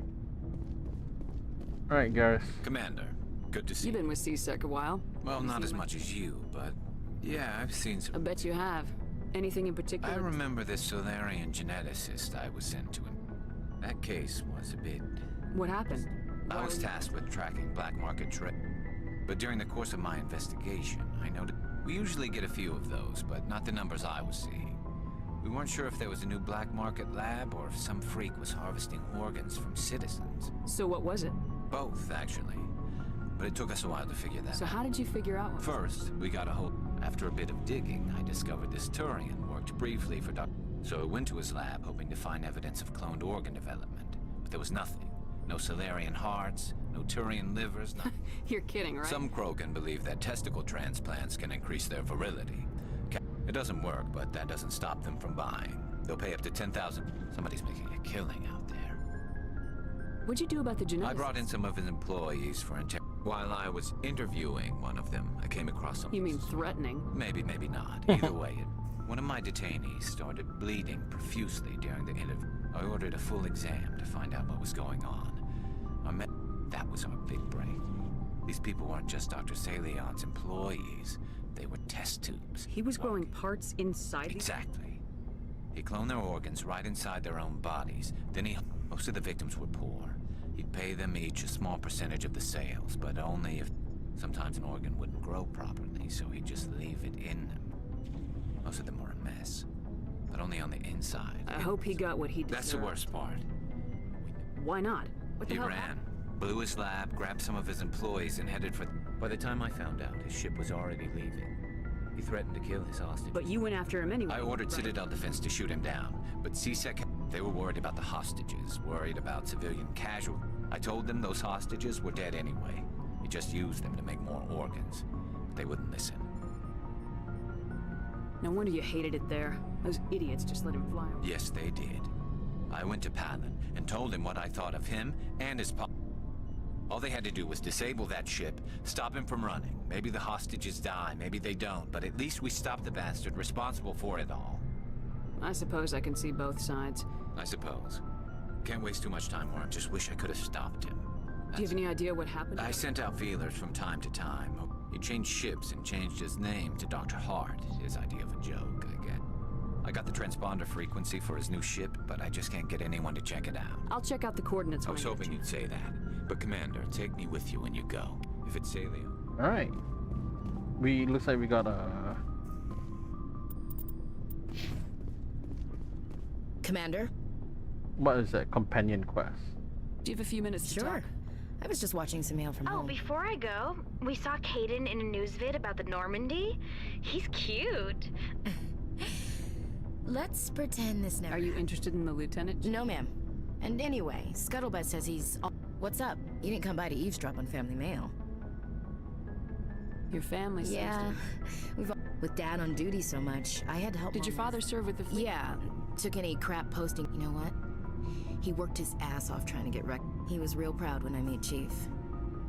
Alright, Garrus. Commander, good to see You've been with C-Sec a while. Well, not as much as you, but yeah, I've seen some. I bet you have. Anything in particular? I remember this Solarian geneticist I was sent to. That case was a bit... What happened? I was tasked with tracking black market trade. But during the course of my investigation, I noticed we usually get a few of those, but not the numbers I was seeing. We weren't sure if there was a new black market lab or if some freak was harvesting organs from citizens. So what was it? Both, actually. But it took us a while to figure that out. So how did you figure out what? First, we got a hold. After a bit of digging, I discovered this Turian worked briefly for Dr. So I went to his lab hoping to find evidence of cloned organ development. But there was nothing. No Solarian hearts, no Turian livers, nothing. You're kidding, right? Some Krogan believe that testicle transplants can increase their virility. It doesn't work, but that doesn't stop them from buying. They'll pay up to 10,000. Somebody's making a killing out there. What'd you do about the genetics? I brought in some of his employees for While I was interviewing one of them, I came across some... You mean threatening? Maybe, maybe not. Either way, one of my detainees started bleeding profusely during the interview. I ordered a full exam to find out what was going on. That was our big break. These people weren't just Dr. Salion's employees. They were test tubes. He was growing parts inside? Exactly. He cloned their organs right inside their own bodies. Then most of the victims were poor. He'd pay them each a small percentage of the sales, but only if sometimes an organ wouldn't grow properly, so he'd just leave it in them. Most of them were a mess, but only on the inside. I hope he got what he deserved. That's the worst part. Why not? What the He hell ran, blew his lab, grabbed some of his employees, and headed for... By the time I found out, his ship was already leaving. He threatened to kill his hostages. But you went after him anyway. I ordered right? Citadel Defense to shoot him down, but CSEC... They were worried about the hostages, worried about civilian casualties. I told them those hostages were dead anyway. He just used them to make more organs. But they wouldn't listen. No wonder you hated it there. Those idiots just let him fly away. Yes, they did. I went to Palin and told him what I thought of him and his All they had to do was disable that ship, stop him from running. Maybe the hostages die, maybe they don't, but at least we stopped the bastard responsible for it all. I suppose I can see both sides. I suppose. Can't waste too much time, or I just wish I could have stopped him. Do you have any idea what happened? I sent out feelers from time to time. He changed ships and changed his name to Dr. Hart, his idea of a joke, I guess. I got the transponder frequency for his new ship, but I just can't get anyone to check it out. I'll check out the coordinates. I was hoping you'd say that. But Commander, take me with you when you go. If it's Salio. Alright. Looks like we got a... Commander? What is that? Companion quest. Do you have a few minutes to talk? I was just watching some mail from home. Oh, before I go, we saw Caden in a news vid about the Normandy. He's cute. Let's pretend this never... Are you interested in the lieutenant? No, ma'am. And anyway, Scuttlebutt says he's... What's up? You didn't come by to eavesdrop on family mail. Your family seems Yeah. to... With Dad on duty so much, I had to help Did Mom your father with... serve with the fleet? Yeah. Took any crap posting. You know what? He worked his ass off trying to get wrecked. He was real proud when I made Chief.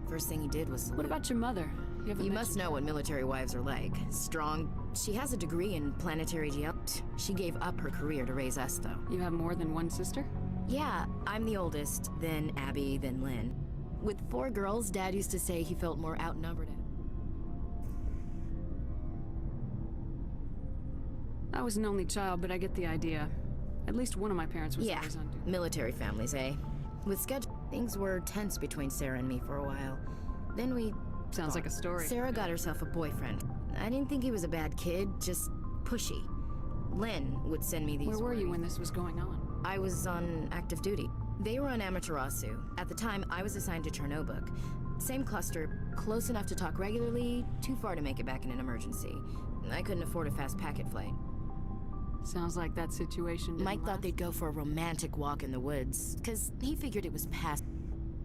First thing he did was salute. What about your mother? You must know what military wives are like. Strong. She has a degree in planetary geology. She gave up her career to raise us, though. You have more than one sister? Yeah, I'm the oldest, then Abby, then Lynn. With 4 girls, Dad used to say he felt more outnumbered. I was an only child, but I get the idea. At least one of my parents was always on duty. Military families, eh? With schedule, things were tense between Sarah and me for a while. Then we... Sounds like a story. Sarah got herself a boyfriend. I didn't think he was a bad kid, just pushy. Lynn would send me these Where were you worries. when this was going on? I was on active duty. They were on Amaterasu. At the time, I was assigned to Chernobog. Same cluster, close enough to talk regularly, too far to make it back in an emergency. I couldn't afford a fast packet flight. Sounds like that situation didn't Mike last. thought they'd go for a romantic walk in the woods, because he figured it was past.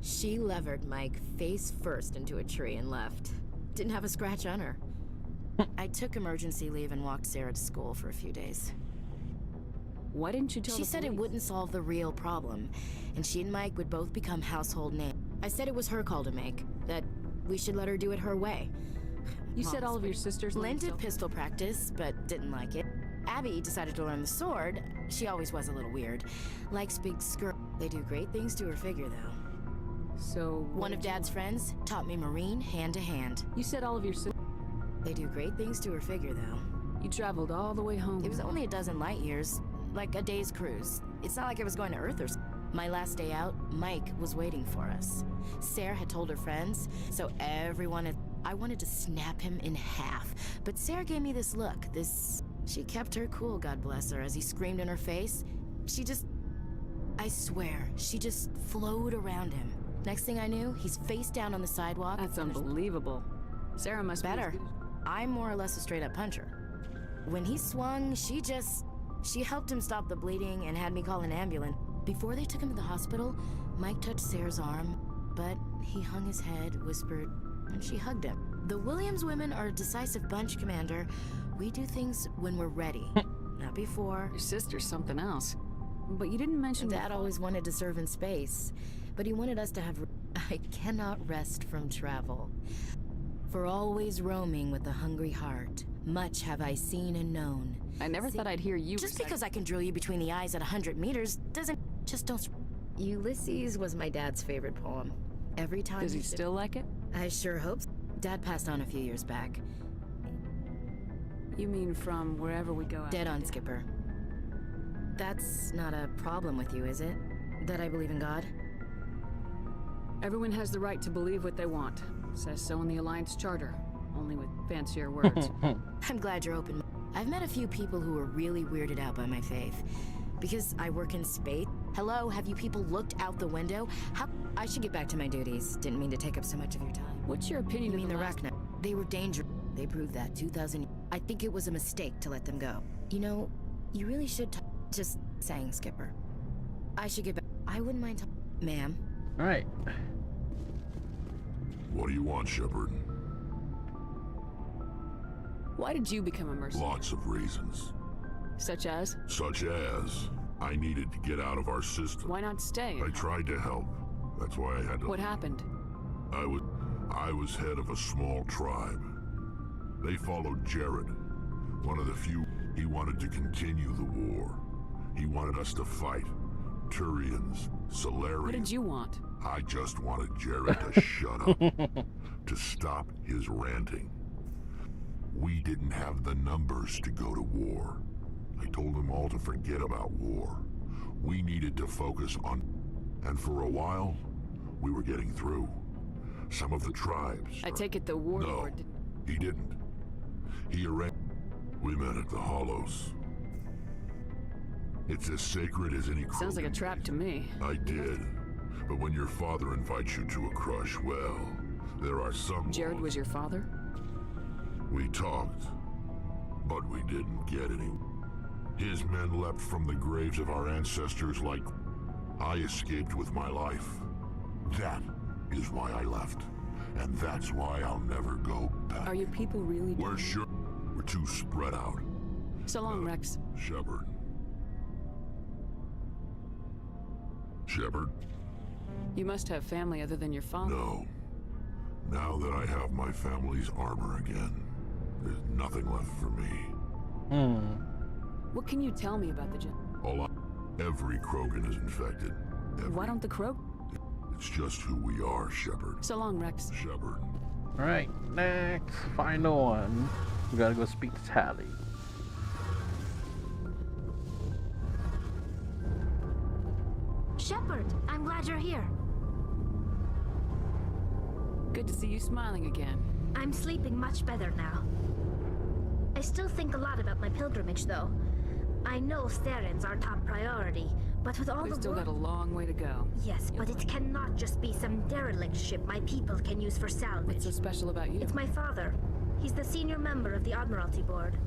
She levered Mike face first into a tree and left. Didn't have a scratch on her. I took emergency leave and walked Sarah to school for a few days. Why didn't you tell She the said it police? wouldn't solve the real problem, and she and Mike would both become household names. I said it was her call to make, that we should let her do it her way. You said all of your sisters Lynn learned did self- pistol practice, but didn't like it. Abby decided to learn the sword. She always was a little weird. Likes big skirt. They do great things to her figure, though. So... One of Dad's friends taught me Marine hand to hand. You said all of your sisters... They do great things to her figure, though. You traveled all the way home. It was only a dozen light years, like a day's cruise. It's not like I was going to Earth or something. My last day out, Mike was waiting for us. Sarah had told her friends, so everyone had... I wanted to snap him in half, but Sarah gave me this look, She kept her cool, God bless her, as he screamed in her face. She just... I swear, she just flowed around him. Next thing I knew, he's face down on the sidewalk. That's unbelievable. Sarah must better. I'm more or less a straight-up puncher. When he swung, she helped him stop the bleeding and had me call an ambulance. Before they took him to the hospital, Mike touched Sarah's arm, but he hung his head, whispered, and she hugged him. The Williams women are a decisive bunch, Commander. We do things when we're ready, not before. Your sister's something else. But you didn't mention... Dad always wanted to serve in space, but he wanted us to have... I cannot rest from travel. For always roaming with a hungry heart, much have I seen and known. I never thought I'd hear you Just because I can drill you between the eyes at 100 meters doesn't... Just don't... Ulysses was my dad's favorite poem. Every time... Does he still like it? I sure hope so. Dad passed on a few years back. You mean from wherever we go out? Dead on, Skipper. That's not a problem with you, is it? That I believe in God? Everyone has the right to believe what they want. Says so in the Alliance Charter, only with fancier words. I'm glad you're open. I've met a few people who are really weirded out by my faith. Because I work in space. Hello, have you people looked out the window? I should get back to my duties. Didn't mean to take up so much of your time. What's your opinion of the Rachna? They were dangerous. They proved that 2,000... I think it was a mistake to let them go. You know, you really should just saying, Skipper. I should get back. I wouldn't mind Ma'am. Alright. What do you want, Shepard? Why did you become a mercenary? Lots of reasons. Such as? Such as, I needed to get out of our system. Why not stay? I tried to help. That's why I had to... What happened? I was head of a small tribe. They followed Jared, one of the few. He wanted to continue the war. He wanted us to fight. Turians, Solarians. What did you want? I just wanted Jared to shut up. To stop his ranting. We didn't have the numbers to go to war. I told them all to forget about war. We needed to focus on... And for a while, we were getting through. Some of the tribes... I take it the warlord didn't... He didn't. He arranged... We met at the Hollows. It's as sacred as any... Sounds like a trap to me. I did. But when your father invites you to a crush, well, there are some... Jared was your father? We talked, but we didn't get any. His men leapt from the graves of our ancestors like... I escaped with my life. That is why I left. And that's why I'll never go back. Are your people really... We're sure... We're too spread out. So long, Rex. Shepard. Shepard? You must have family other than your father. No. Now that I have my family's armor again, there's nothing left for me. What can you tell me about the Every Krogan is infected. Why don't the Krog? It's just who we are, Shepard. So long, Rex. Shepard. Alright, next, final one. We gotta go speak to Tally. Shepard, I'm glad you're here. Good to see you smiling again. I'm sleeping much better now. I still think a lot about my pilgrimage, though. I know Theron's our top priority, but with all We've the still got a long way to go. Yes, but it cannot just be some derelict ship my people can use for salvage. What's so special about you? It's my father. He's the senior member of the Admiralty Board.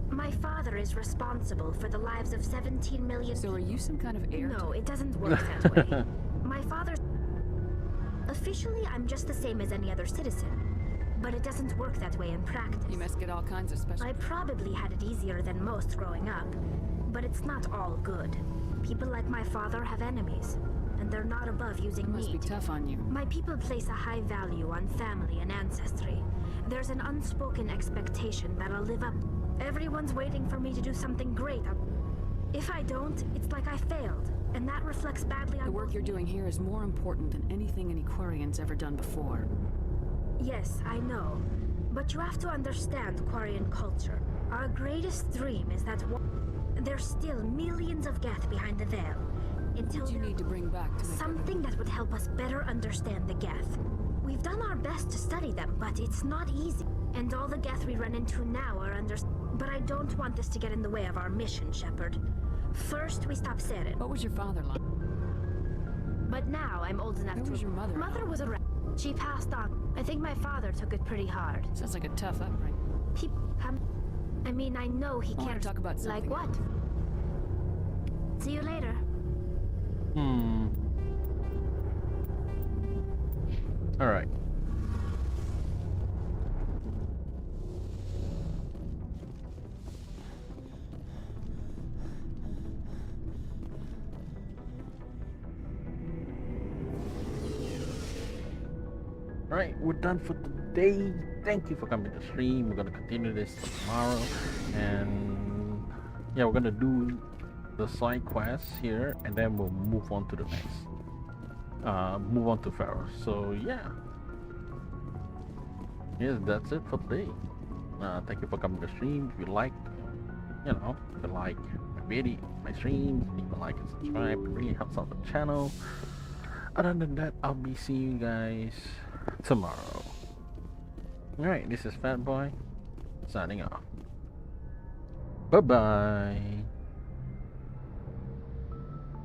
My father is responsible for the lives of 17 million So are you some kind of heir? No, it doesn't work that way. My father... Officially, I'm just the same as any other citizen. But it doesn't work that way in practice. You must get all kinds of special... I probably had it easier than most growing up. But it's not all good. People like my father have enemies. And they're not above using Must be tough on you. My people place a high value on family and ancestry. There's an unspoken expectation that I'll live up. Everyone's waiting for me to do something great. If I don't, it's like I failed. And that reflects badly on... The work you're doing here is more important than anything any Quarian's ever done before. Yes, I know. But you have to understand Quarian culture. Our greatest dream is that there's still millions of Geth behind the veil. Until you need to bring back to something that would help us better understand the Geth. We've done our best to study them, but it's not easy. And all the Geth we run into now are But I don't want this to get in the way of our mission, Shepard. First, we stop Saren. What was your father like? But now I'm old enough to... Who was your mother? Mother was a... She passed on. I think my father took it pretty hard. Sounds like a tough upbringing. I mean, I know he can't... talk about something like what? See you later. Alright. Alright, we're done for today. Thank you for coming to stream. We're gonna continue this tomorrow, and yeah, we're gonna do the side quests here, and then we'll move on to the next. Move on to Pharaoh. So yeah, yes, that's it for today. Thank you for coming to stream. If you like, if you like my video, my streams, leave a like and subscribe. It really helps out the channel. Other than that, I'll be seeing you guys tomorrow. Alright, this is Fat Boy signing off. Bye bye.